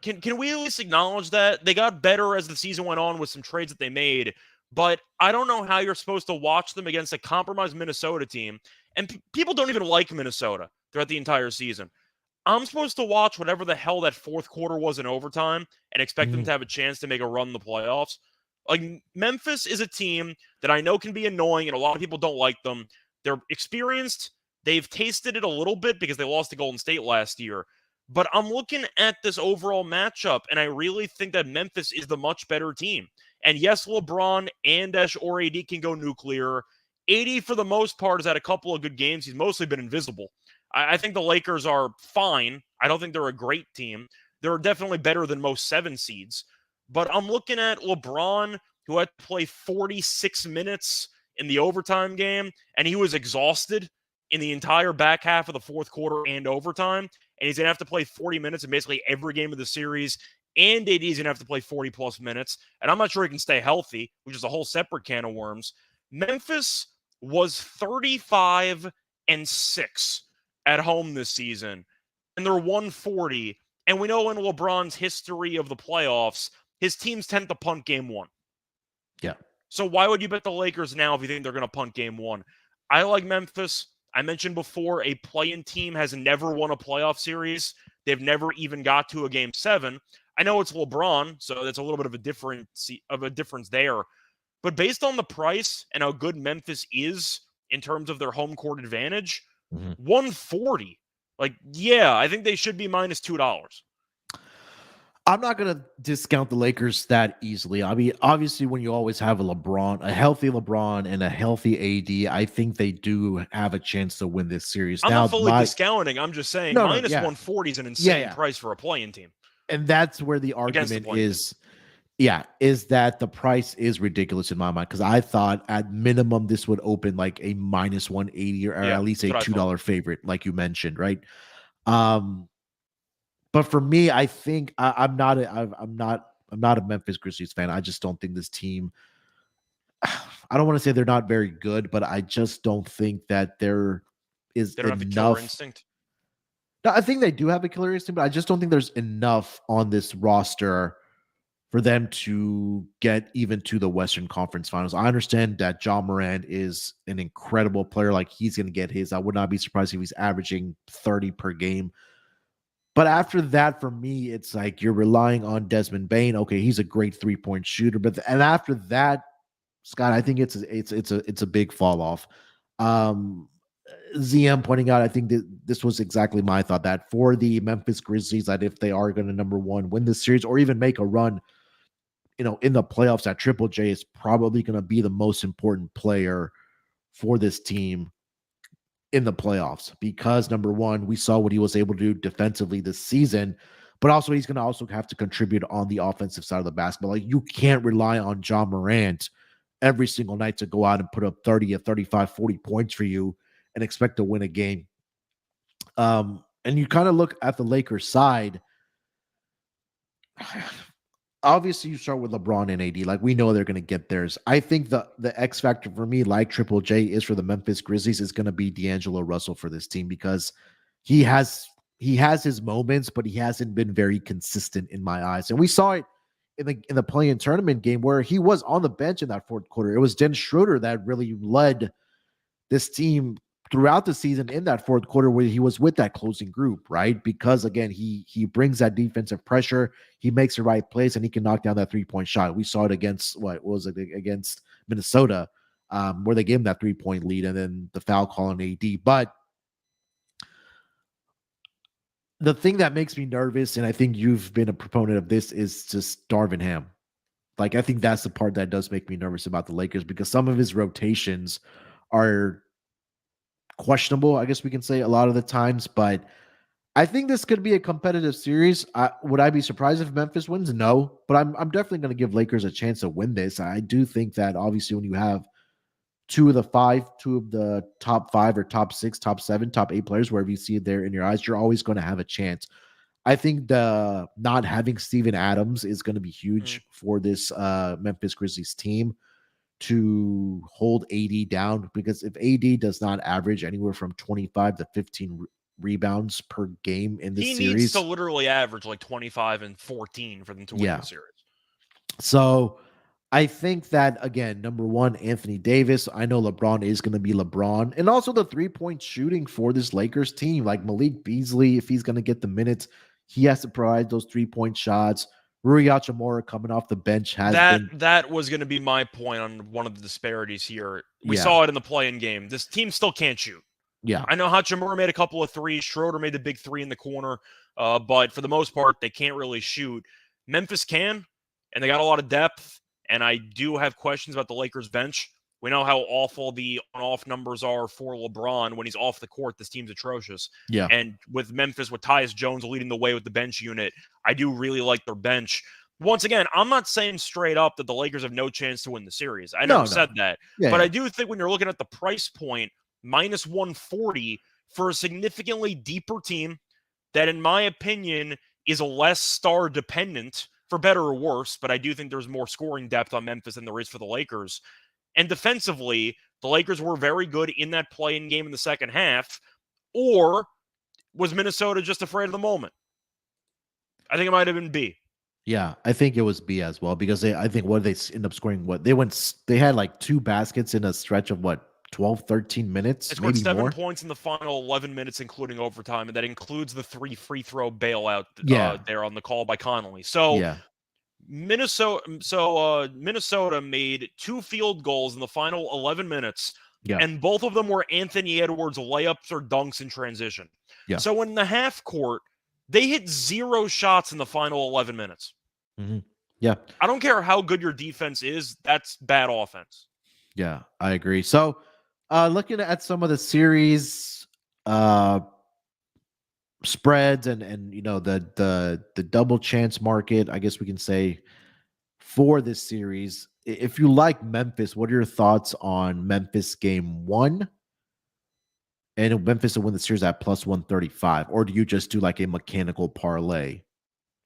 Can we at least acknowledge that? They got better as the season went on with some trades that they made, but I don't know how you're supposed to watch them against a compromised Minnesota team. And people don't even like Minnesota throughout the entire season. I'm supposed to watch whatever the hell that fourth quarter was in overtime and expect them to have a chance to make a run in the playoffs. Like, Memphis is a team that I know can be annoying, and a lot of people don't like them. They're experienced. They've tasted it a little bit because they lost to Golden State last year. But I'm looking at this overall matchup, and I really think that Memphis is the much better team. And yes, LeBron and or AD can go nuclear. AD, for the most part, has had a couple of good games. He's mostly been invisible. I think the Lakers are fine. I don't think they're a great team. They're definitely better than most 7 seeds. But I'm looking at LeBron, who had to play 46 minutes in the overtime game, and he was exhausted in the entire back half of the fourth quarter and overtime. And he's going to have to play 40 minutes in basically every game of the series. And AD's going to have to play 40-plus minutes. And I'm not sure he can stay healthy, which is a whole separate can of worms. Memphis was 35-6 at home this season, and they're 140. And we know in LeBron's history of the playoffs, his teams tend to punt game 1.
Yeah.
So why would you bet the Lakers now if you think they're going to punt game 1? I like Memphis. I mentioned before, a play-in team has never won a playoff series. They've never even got to a game 7. I know it's LeBron, so that's a little bit of a difference there. But based on the price and how good Memphis is in terms of their home court advantage, 140. Like, yeah, I think they should be minus $2.
I'm not going to discount the Lakers that easily. I mean, obviously, when you always have a healthy LeBron and a healthy AD, I think they do have a chance to win this series.
I'm not fully discounting. I'm just saying minus 140 is an insane price for a play-in team.
And that's where the argument is. Yeah, is that the price is ridiculous in my mind, because I thought at minimum this would open like a minus 180 or at least a $2 favorite, like you mentioned, right? But for me, I think I'm not a Memphis Grizzlies fan. I just don't think this team. I don't want to say they're not very good, but I just don't think that there is
they don't
enough.
Have a killer instinct.
No, I think they do have a killer instinct, but I just don't think there's enough on this roster for them to get even to the Western Conference Finals. I understand that Ja Morant is an incredible player. Like, he's going to get his. I would not be surprised if he's averaging 30 per game. But after that, for me, it's like you're relying on Desmond Bane. Okay, he's a great 3-point shooter, and after that, Scott, I think it's a big fall off. ZM pointing out, I think that this was exactly my thought, that for the Memphis Grizzlies, that if they are going to number one win this series or even make a run, in the playoffs, that Triple J is probably going to be the most important player for this team in the playoffs, because number one, we saw what he was able to do defensively this season, but also he's going to also have to contribute on the offensive side of the basketball. Like, you can't rely on Ja Morant every single night to go out and put up 30 or 35, 40 points for you and expect to win a game. And you kind of look at the Lakers side. Obviously, you start with LeBron and AD. Like, we know they're going to get theirs. I think the X factor for me, like Triple J is for the Memphis Grizzlies, is going to be D'Angelo Russell for this team, because he has his moments, but he hasn't been very consistent in my eyes. And we saw it in the play-in tournament game where he was on the bench in that fourth quarter. It was Dennis Schroeder that really led this team throughout the season in that fourth quarter, where he was with that closing group, right? Because again, he brings that defensive pressure, he makes the right plays, and he can knock down that 3-point shot. We saw it against against Minnesota, where they gave him that 3-point lead, and then the foul call on AD. But the thing that makes me nervous, and I think you've been a proponent of this, is just Darvin Ham. Like, I think that's the part that does make me nervous about the Lakers, because some of his rotations are questionable, I guess we can say, a lot of the times. But I think this could be a competitive series. Would I be surprised if Memphis wins? No, but I'm definitely going to give Lakers a chance to win this. I do think that obviously when you have two of the top 5 or top 6, top 7, top 8 players, wherever you see it there in your eyes, you're always going to have a chance. I think the not having Steven Adams is going to be huge for this Memphis Grizzlies team to hold AD down, because if AD does not average anywhere from 25 to 15 rebounds per game in this series,
he needs to literally average like 25 and 14 for them to win the series.
So I think that, again, number one, Anthony Davis. I know LeBron is going to be LeBron, and also the 3-point shooting for this Lakers team, like Malik Beasley, if he's going to get the minutes, he has to provide those 3-point shots. Rui Hachimura coming off the bench
that was going to be my point on one of the disparities here. We saw it in the play-in game. This team still can't shoot.
Yeah.
I know Hachimura made a couple of threes. Schroeder made the big three in the corner. But for the most part, they can't really shoot. Memphis can, and they got a lot of depth. And I do have questions about the Lakers bench. We know how awful the on-off numbers are for LeBron when he's off the court. This team's atrocious.
Yeah.
And with Memphis, with Tyus Jones leading the way with the bench unit, I do really like their bench. Once again, I'm not saying straight up that the Lakers have no chance to win the series. I never said that.
Yeah,
but
yeah.
I do think when you're looking at the price point, minus 140 for a significantly deeper team that, in my opinion, is less star dependent, for better or worse. But I do think there's more scoring depth on Memphis than there is for the Lakers. And defensively, the Lakers were very good in that play-in game in the second half. Or was Minnesota just afraid of the moment? I think it might have been B.
Yeah, I think it was B as well because I think what they end up scoring, they had like 2 baskets in a stretch of 12, 13 minutes,
They scored
maybe
7
more.
points in the final 11 minutes, including overtime, and that includes the 3 free throw bailout there on the call by Connolly. So
Yeah.
Minnesota made 2 field goals in the final 11 minutes,
Yeah.
and both of them were Anthony Edwards layups or dunks in transition.
Yeah.
So in the half court, they hit 0 shots in the final 11 minutes.
Mm-hmm. Yeah.
I don't care how good your defense is, that's bad offense.
Yeah, I agree. So, looking at some of the series spreads and the double chance market, I guess we can say for this series. If you like Memphis, what are your thoughts on Memphis game 1? And Memphis to win the series at plus 135, or do you just do like a mechanical parlay?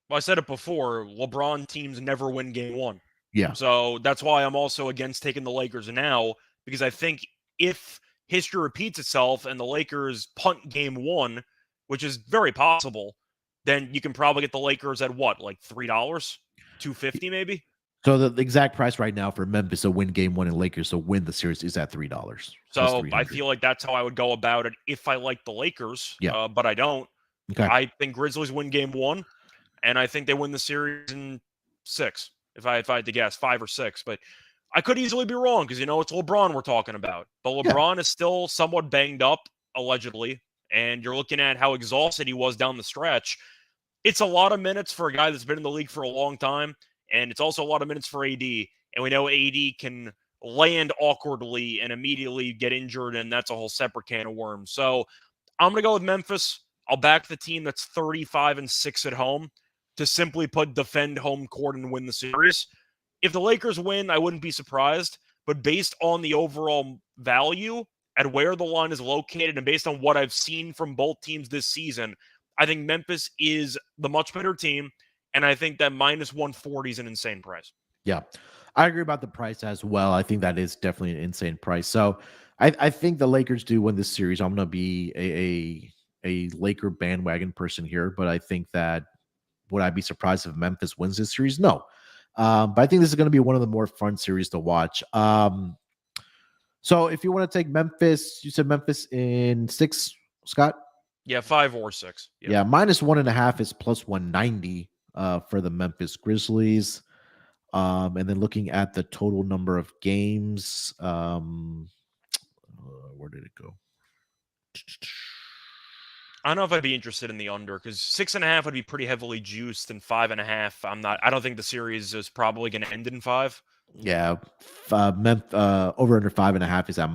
Well, I said it before, LeBron teams never win game 1.
Yeah.
So that's why I'm also against taking the Lakers now, because I think if history repeats itself and the Lakers punt game 1, which is very possible, then you can probably get the Lakers at what, like $3, $2.50 maybe.
So the exact price right now for Memphis to win game 1 and Lakers to win the series is at $3.
So I feel like that's how I would go about it if I like the Lakers.
Yeah.
But I don't.
Okay.
I think Grizzlies win game 1, and I think they win the series in 6. If I had to guess, 5 or 6. But I could easily be wrong because, it's LeBron we're talking about. But LeBron is still somewhat banged up, allegedly. And you're looking at how exhausted he was down the stretch. It's a lot of minutes for a guy that's been in the league for a long time. And it's also a lot of minutes for AD. And we know AD can land awkwardly and immediately get injured. And that's a whole separate can of worms. So I'm going to go with Memphis. I'll back the team that's 35-6 at home to simply put defend home court and win the series. If the Lakers win, I wouldn't be surprised. But based on the overall value at where the line is located and based on what I've seen from both teams this season, I think Memphis is the much better team. And I think that minus 140 is an insane price.
Yeah, I agree about the price as well. I think that is definitely an insane price. So I think the Lakers do win this series. I'm going to be a Laker bandwagon person here, but I think that would I be surprised if Memphis wins this series? No. But I think this is going to be one of the more fun series to watch. So if you want to take Memphis, you said Memphis in 6, Scott?
Yeah, 5 or 6.
Yeah, minus 1.5 is plus 190 for the Memphis Grizzlies. And then looking at the total number of games, where did it go?
I don't know if I'd be interested in the under because 6.5 would be pretty heavily juiced, and 5.5, I don't think the series is probably going to end in 5.
Yeah, over under 5.5 is at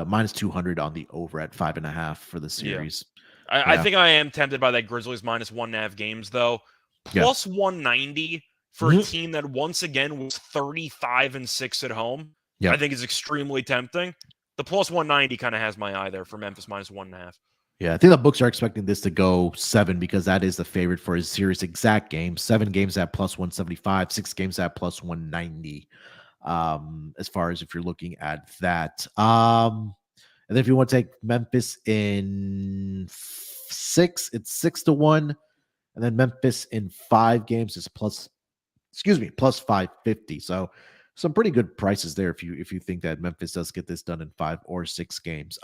minus 200 on the over at 5.5 for the series.
Yeah. I think I am tempted by that Grizzlies minus 1.5 games though. Plus 190 for a team that once again was 35-6 at home. Yeah, I think is extremely tempting. The plus 190 kind of has my eye there for Memphis minus 1.5.
Yeah, I think the books are expecting this to go 7 because that is the favorite for a series exact game. 7 games at plus 175, 6 games at plus 190. As far as if you're looking at that. And then if you want to take Memphis in 6, it's 6-1. And then Memphis in 5 games is plus 550. So some pretty good prices there if you think that Memphis does get this done in 5 or 6 games.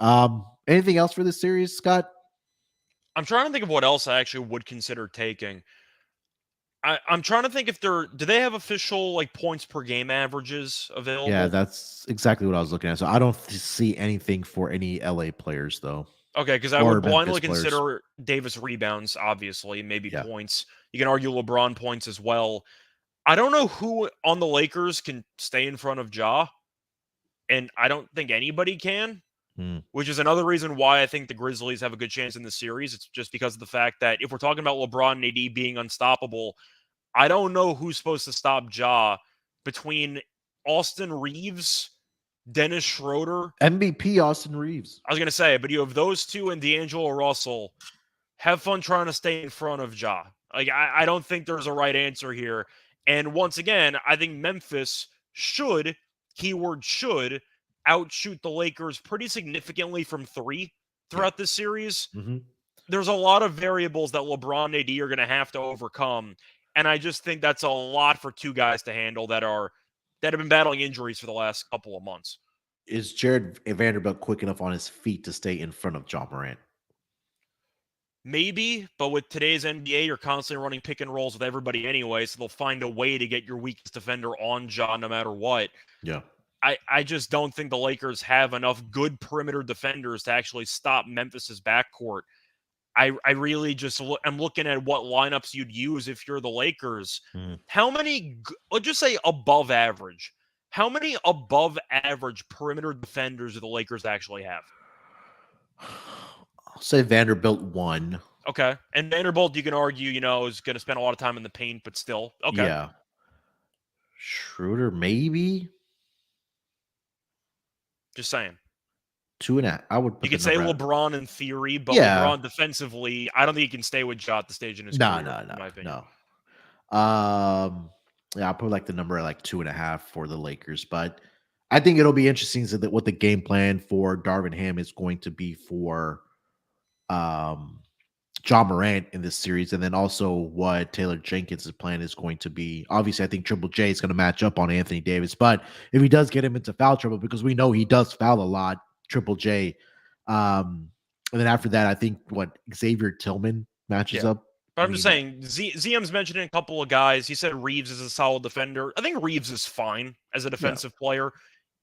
Anything else for this series, Scott?
I'm trying to think of what else I actually would consider taking. I'm trying to think if do they have official like points per game averages available?
Yeah, that's exactly what I was looking at. So I don't see anything for any LA players though.
Okay, because I
or
would
Memphis
blindly
players.
consider Davis rebounds, obviously, maybe
Yeah.
points. You can argue LeBron points as well. I don't know who on the Lakers can stay in front of Ja, and I don't think anybody can,
Mm.
which is another reason why I think the Grizzlies have a good chance in the series. It's just because of the fact that if we're talking about LeBron and AD being unstoppable, I don't know who's supposed to stop Ja between Austin Reeves, Dennis Schroeder.
MVP Austin Reeves.
I was going to say, but you have those two and D'Angelo Russell. Have fun trying to stay in front of Ja. Like, I don't think there's a right answer here. And once again, I think Memphis should, keyword should, outshoot the Lakers pretty significantly from three
Yeah.
throughout this series.
Mm-hmm.
There's a lot of variables that LeBron and AD are going to have to overcome. And I just think that's a lot for two guys to handle that have been battling injuries for the last couple of months.
Is Jared Vanderbilt quick enough on his feet to stay in front of Ja Morant?
Maybe, but with today's NBA, you're constantly running pick and rolls with everybody anyway, so they'll find a way to get your weakest defender on Ja no matter what.
Yeah.
I just don't think the Lakers have enough good perimeter defenders to actually stop Memphis's backcourt. I really just I'm looking at what lineups you'd use if you're the Lakers.
Mm.
How many, let's just say above average, how many above average perimeter defenders do the Lakers actually have?
I'll say Vanderbilt 1.
Okay. And Vanderbilt, you can argue, is going to spend a lot of time in the paint, but still. Okay.
Yeah. Schroeder, maybe
Just saying.
2.5. I would put
You could
the
say
number
LeBron in theory, but
Yeah.
LeBron defensively, I don't think he can stay with Ja at the stage in his
No,
career,
no,
in my
no,
opinion.
no. Yeah, I'll put like the number at like 2.5 for the Lakers, but I think it'll be interesting so that what the game plan for Darvin Ham is going to be for Ja Morant in this series, and then also what Taylor Jenkins' plan is going to be. Obviously, I think Triple J is going to match up on Anthony Davis, but if he does get him into foul trouble, because we know he does foul a lot, Triple J. And then after that, I think what Xavier Tillman matches up.
But I'm just saying, ZM's mentioning a couple of guys. He said Reeves is a solid defender. I think Reeves is fine as a defensive player.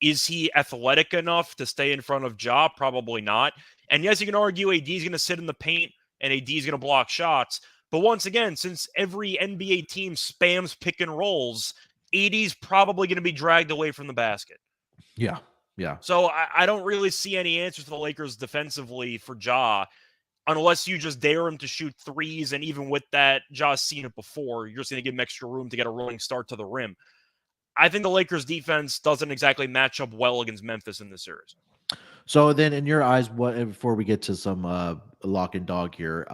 Is he athletic enough to stay in front of Ja? Probably not. And yes, you can argue AD is going to sit in the paint and AD is going to block shots. But once again, since every NBA team spams pick and rolls, AD's probably going to be dragged away from the basket.
Yeah.
So I don't really see any answers to the Lakers defensively for Ja, unless you just dare him to shoot threes. And even with that, Ja's seen it before. You're just going to give him extra room to get a rolling start to the rim. I think the Lakers defense doesn't exactly match up well against Memphis in this series.
So then in your eyes, what, before we get to some lock and dog here,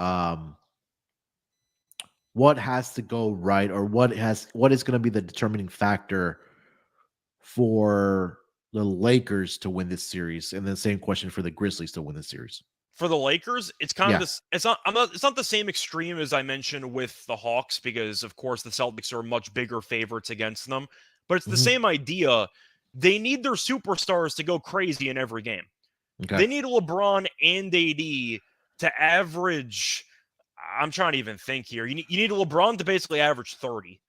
what has to go right, or what is going to be the determining factor for the Lakers to win this series? And then same question for the Grizzlies to win this series.
For the Lakers, it's kind of this. It's not the same extreme as I mentioned with the Hawks, because of course the Celtics are much bigger favorites against them. But it's the same idea. They need their superstars to go crazy in every game.
Okay.
They need LeBron and AD to average. I'm trying to even think here. You need LeBron to basically average 30.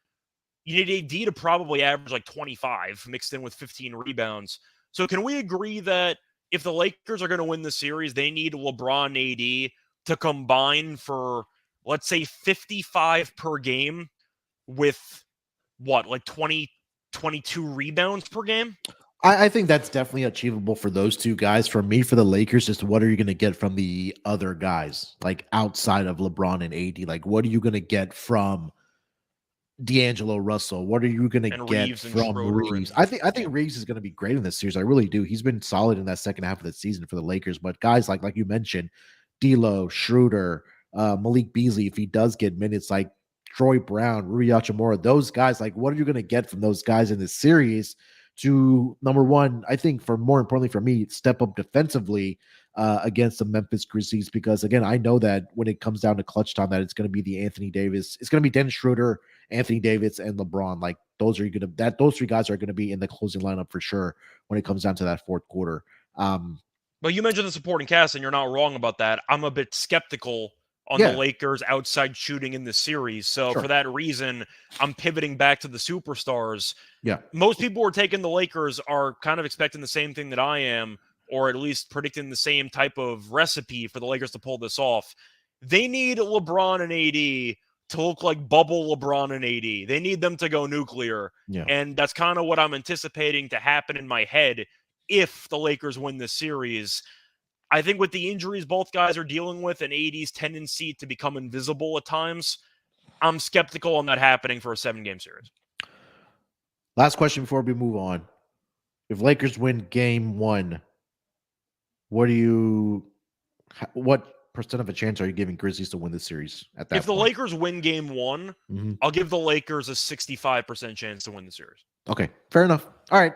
You need AD to probably average like 25, mixed in with 15 rebounds. So can we agree that if the Lakers are going to win the series, they need LeBron and AD to combine for, let's say, 55 per game with what, like 20, 22 rebounds per game?
I think that's definitely achievable for those two guys. For me, for the Lakers, just what are you going to get from the other guys, like outside of LeBron and AD? Like, what are you going to get from D'Angelo Russell? What are you going to get
Reeves
from Reeves? I think Reeves is going to be great in this series. I really do. He's been solid in that second half of the season for the Lakers. But guys like you mentioned, D'Lo, Schroeder, Malik Beasley, if he does get minutes, like Troy Brown, Rui Hachimura, those guys, like what are you going to get from those guys in this series to, number one, I think for more importantly for me, step up defensively against the Memphis Grizzlies? Because again, I know that when it comes down to clutch time, that it's going to be the Anthony Davis, it's going to be Dennis Schroeder, Anthony Davis, and LeBron. Like those three guys are going to be in the closing lineup for sure when it comes down to that fourth quarter.
But you mentioned the supporting cast, and you're not wrong about that. I'm a bit skeptical on the Lakers outside shooting in this series. So for that reason, I'm pivoting back to the superstars.
Yeah.
Most people who are taking the Lakers are kind of expecting the same thing that I am, or at least predicting the same type of recipe for the Lakers to pull this off. They need LeBron and AD to look like bubble LeBron and AD. They need them to go nuclear.
Yeah.
And that's kind of what I'm anticipating to happen in my head if the Lakers win this series. I think with the injuries both guys are dealing with and AD's tendency to become invisible at times, I'm skeptical on that happening for a 7-game series.
Last question before we move on. If Lakers win game 1, what percent of a chance are you giving Grizzlies to win this series at that
If the
point?
Lakers win game 1, I'll give the Lakers a 65% chance to win the series.
Okay, fair enough. All right.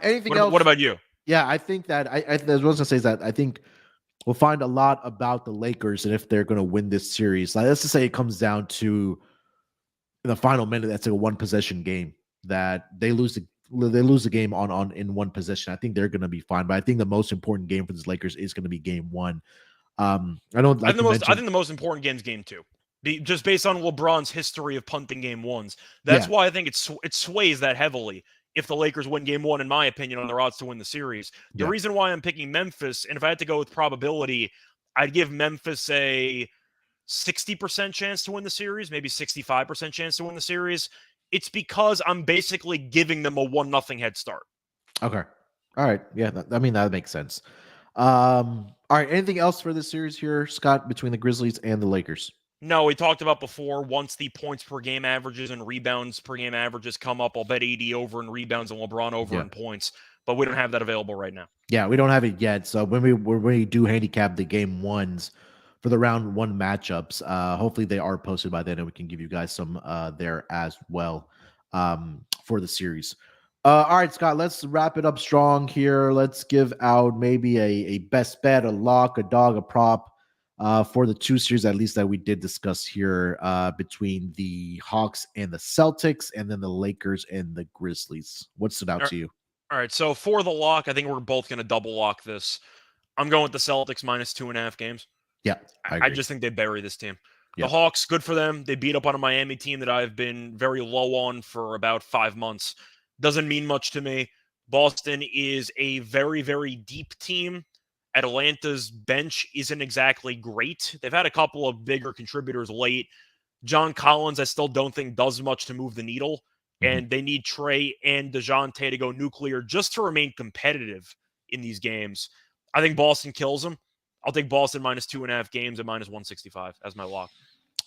Anything else?
What about you?
Yeah, I think that I was going to say is that I think we'll find a lot about the Lakers and if they're going to win this series. Like, let's just say it comes down to in the final minute, that's a 1-possession game that they lose the game on in 1 possession. I think they're going to be fine, but I think the most important game for this Lakers is going to be game 1. I think
the most important game is game 2. Just based on LeBron's history of punting game 1s. That's why I think it sways that heavily if the Lakers win game 1, in my opinion, on their odds to win the series. The reason why I'm picking Memphis, and if I had to go with probability, I'd give Memphis a 60% chance to win the series, maybe 65% chance to win the series. It's because I'm basically giving them a 1-0 head start.
Okay. All right. Yeah, that makes sense. All right. Anything else for this series here, Scott, between the Grizzlies and the Lakers?
No, we talked about before, once the points per game averages and rebounds per game averages come up, I'll bet AD over in rebounds and LeBron over in points, but we don't have that available right now.
Yeah, we don't have it yet. So when we do handicap the game 1s for the round 1 matchups, hopefully they are posted by then and we can give you guys some there as well for the series. All right, Scott, let's wrap it up strong here. Let's give out maybe a best bet, a lock, a dog, a prop for the 2 series, at least that we did discuss here between the Hawks and the Celtics, and then the Lakers and the Grizzlies. What stood out to you?
All right, so for the lock, I think we're both going to double lock this. I'm going with the Celtics minus 2.5 games.
Yeah,
I just think they bury this team. The Hawks, good for them. They beat up on a Miami team that I've been very low on for about 5 months. Doesn't mean much to me. Boston is a very, very deep team. Atlanta's bench isn't exactly great. They've had a couple of bigger contributors late. John Collins, I still don't think does much to move the needle. And they need Trey and DeJounte to go nuclear just to remain competitive in these games. I think Boston kills them. I'll take Boston minus 2.5 games at minus 165 as my lock.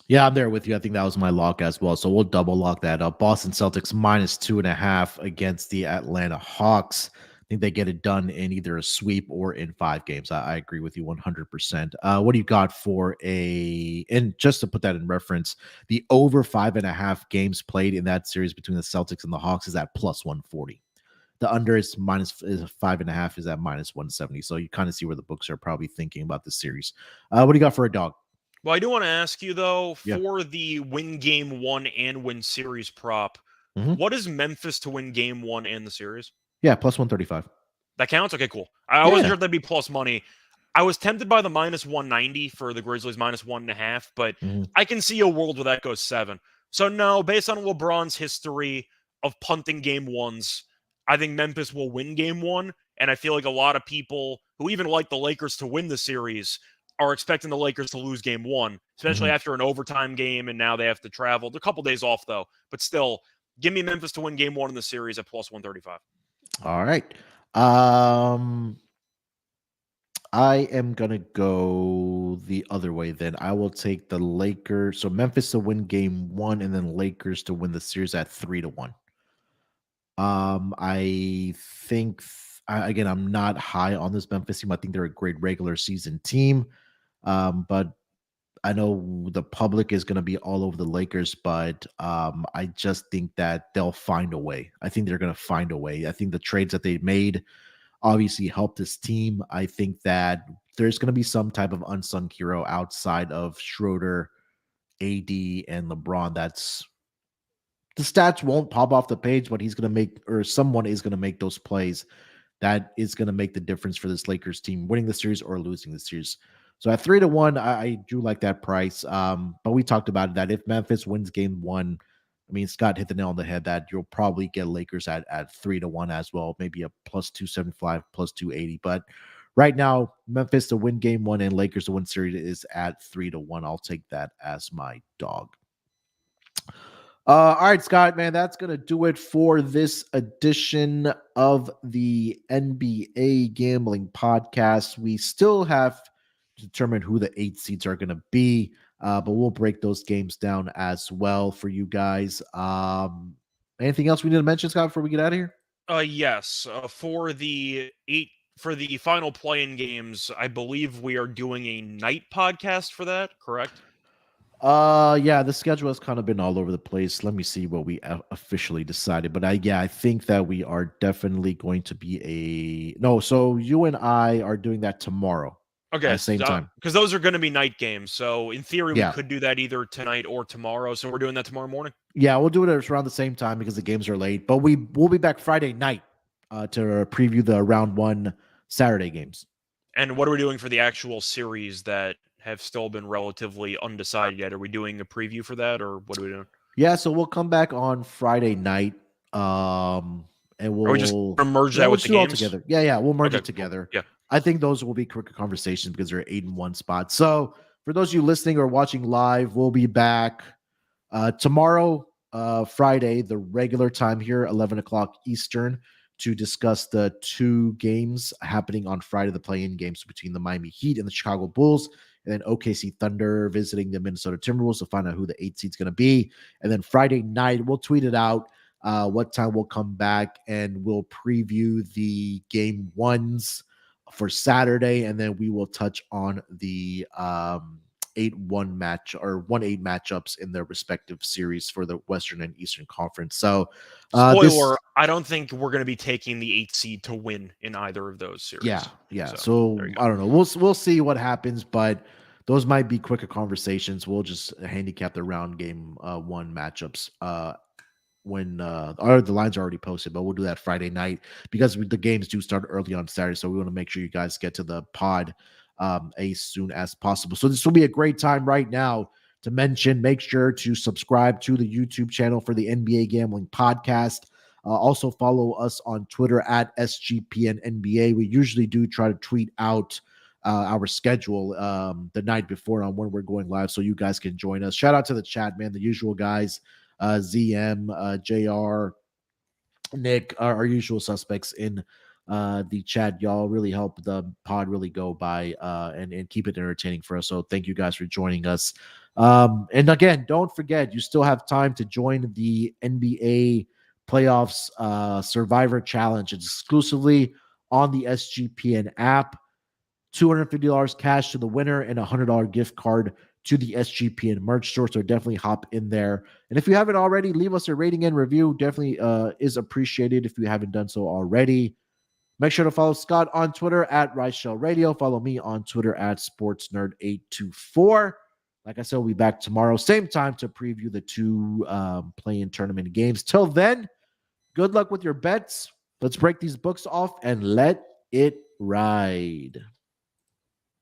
Yeah, I'm there with you. I think that was my lock as well. So we'll double lock that up. Boston Celtics minus 2.5 against the Atlanta Hawks. I think they get it done in either a sweep or in 5 games. I agree with you 100%. What do you got for and just to put that in reference, the over 5.5 games played in that series between the Celtics and the Hawks is at plus 140. The under is 5.5 is at minus 170. So you kind of see where the books are probably thinking about this series. What do you got for a dog?
Well, I do want to ask you, though, for the win game 1 and win series prop, what is Memphis to win game 1 and the series?
Yeah, plus 135.
That counts? Okay, cool. I wasn't sure if that'd be plus money. I was tempted by the minus 190 for the Grizzlies, minus 1.5, but I can see a world where that goes 7. So, no, based on LeBron's history of punting game 1s, I think Memphis will win game 1, and I feel like a lot of people who even like the Lakers to win the series are expecting the Lakers to lose game 1, especially after an overtime game, and now they have to travel. They're a couple days off, though, but still, give me Memphis to win game 1 in the series at plus 135.
All right. I am going to go the other way then. I will take the Lakers. So Memphis to win game 1 and then Lakers to win the series at 3-1. I think, again, I'm not high on this Memphis team. I think they're a great regular season team. But I know the public is going to be all over the Lakers, but I just think that they'll find a way. I think they're going to find a way. I think the trades that they made obviously helped this team. I think that there's going to be some type of unsung hero outside of Schroeder, AD, and LeBron. The stats won't pop off the page, but he's going to make, or someone is going to make those plays that is going to make the difference for this Lakers team winning the series or losing the series. So at 3-1, I do like that price. But we talked about it, that if Memphis wins game 1, I mean, Scott hit the nail on the head that you'll probably get Lakers at 3-1 as well, maybe a plus 275, plus 280. But right now, Memphis to win game one and Lakers to win series is at 3-1. I'll take that as my dog. All right, Scott, man, that's going to do it for this edition of the NBA Gambling Podcast. We still have to determine who the 8 seeds are going to be, but we'll break those games down as well for you guys. Anything else we need to mention, Scott, before we get out of here?
Yes. For the final play-in games, I believe we are doing a night podcast for that, correct?
Yeah, the schedule has kind of been all over the place. Let me see what we officially decided. But I think that we are definitely going to be so you and I are doing that tomorrow.
Okay,
at the same time.
Because those are going to be night games. So in theory,
Yeah.
we could do that either tonight or tomorrow. So we're doing that tomorrow morning.
Yeah, we'll do it around the same time because the games are late. But we'll be back Friday night to preview the round 1 Saturday games.
And what are we doing for the actual series that have still been relatively undecided yet? Are we doing a preview for that, or what are we doing?
Yeah, so we'll come back on Friday night. And we'll
Are we just merge that with the games
together. Yeah, we'll merge it together.
Cool. Yeah,
I think those will be quicker conversations because they're 8-1 spots. So for those of you listening or watching live, we'll be back tomorrow, Friday, the regular time here, 11 o'clock Eastern, to discuss the 2 games happening on Friday, the play-in games between the Miami Heat and the Chicago Bulls, and then OKC Thunder visiting the Minnesota Timberwolves to find out who the 8 seed's going to be. And then Friday night, we'll tweet it out what time we'll come back, and we'll preview the game 1s for Saturday, and then we will touch on the 8-1 match or 1-8 matchups in their respective series for the Western and Eastern Conference. So,
spoiler, I don't think we're going to be taking the 8 seed to win in either of those series.
Yeah. So I don't know. We'll see what happens, but those might be quicker conversations. We'll just handicap the round game 1 matchups when the lines are already posted, but we'll do that Friday night because the games do start early on Saturday. So we want to make sure you guys get to the pod as soon as possible. So this will be a great time right now to mention, make sure to subscribe to the YouTube channel for the NBA Gambling Podcast. Also follow us on Twitter at SGPN NBA. We usually do try to tweet out our schedule the night before on when we're going live so you guys can join us. Shout out to the chat, man, the usual guys. ZM, JR, Nick, our usual suspects in the chat. Y'all really help the pod really go by and keep it entertaining for us. So thank you guys for joining us. And again, don't forget, you still have time to join the NBA Playoffs Survivor Challenge. It's exclusively on the SGPN app. $250 cash to the winner and a $100 gift card to the SGPN merch store. So definitely hop in there. And if you haven't already, leave us a rating and review. Definitely is appreciated if you haven't done so already. Make sure to follow Scott on Twitter at Reichel Radio. Follow me on Twitter at SportsNerd824. Like I said, we'll be back tomorrow, same time, to preview the 2 play-in tournament games. Till then, good luck with your bets. Let's break these books off and let it ride.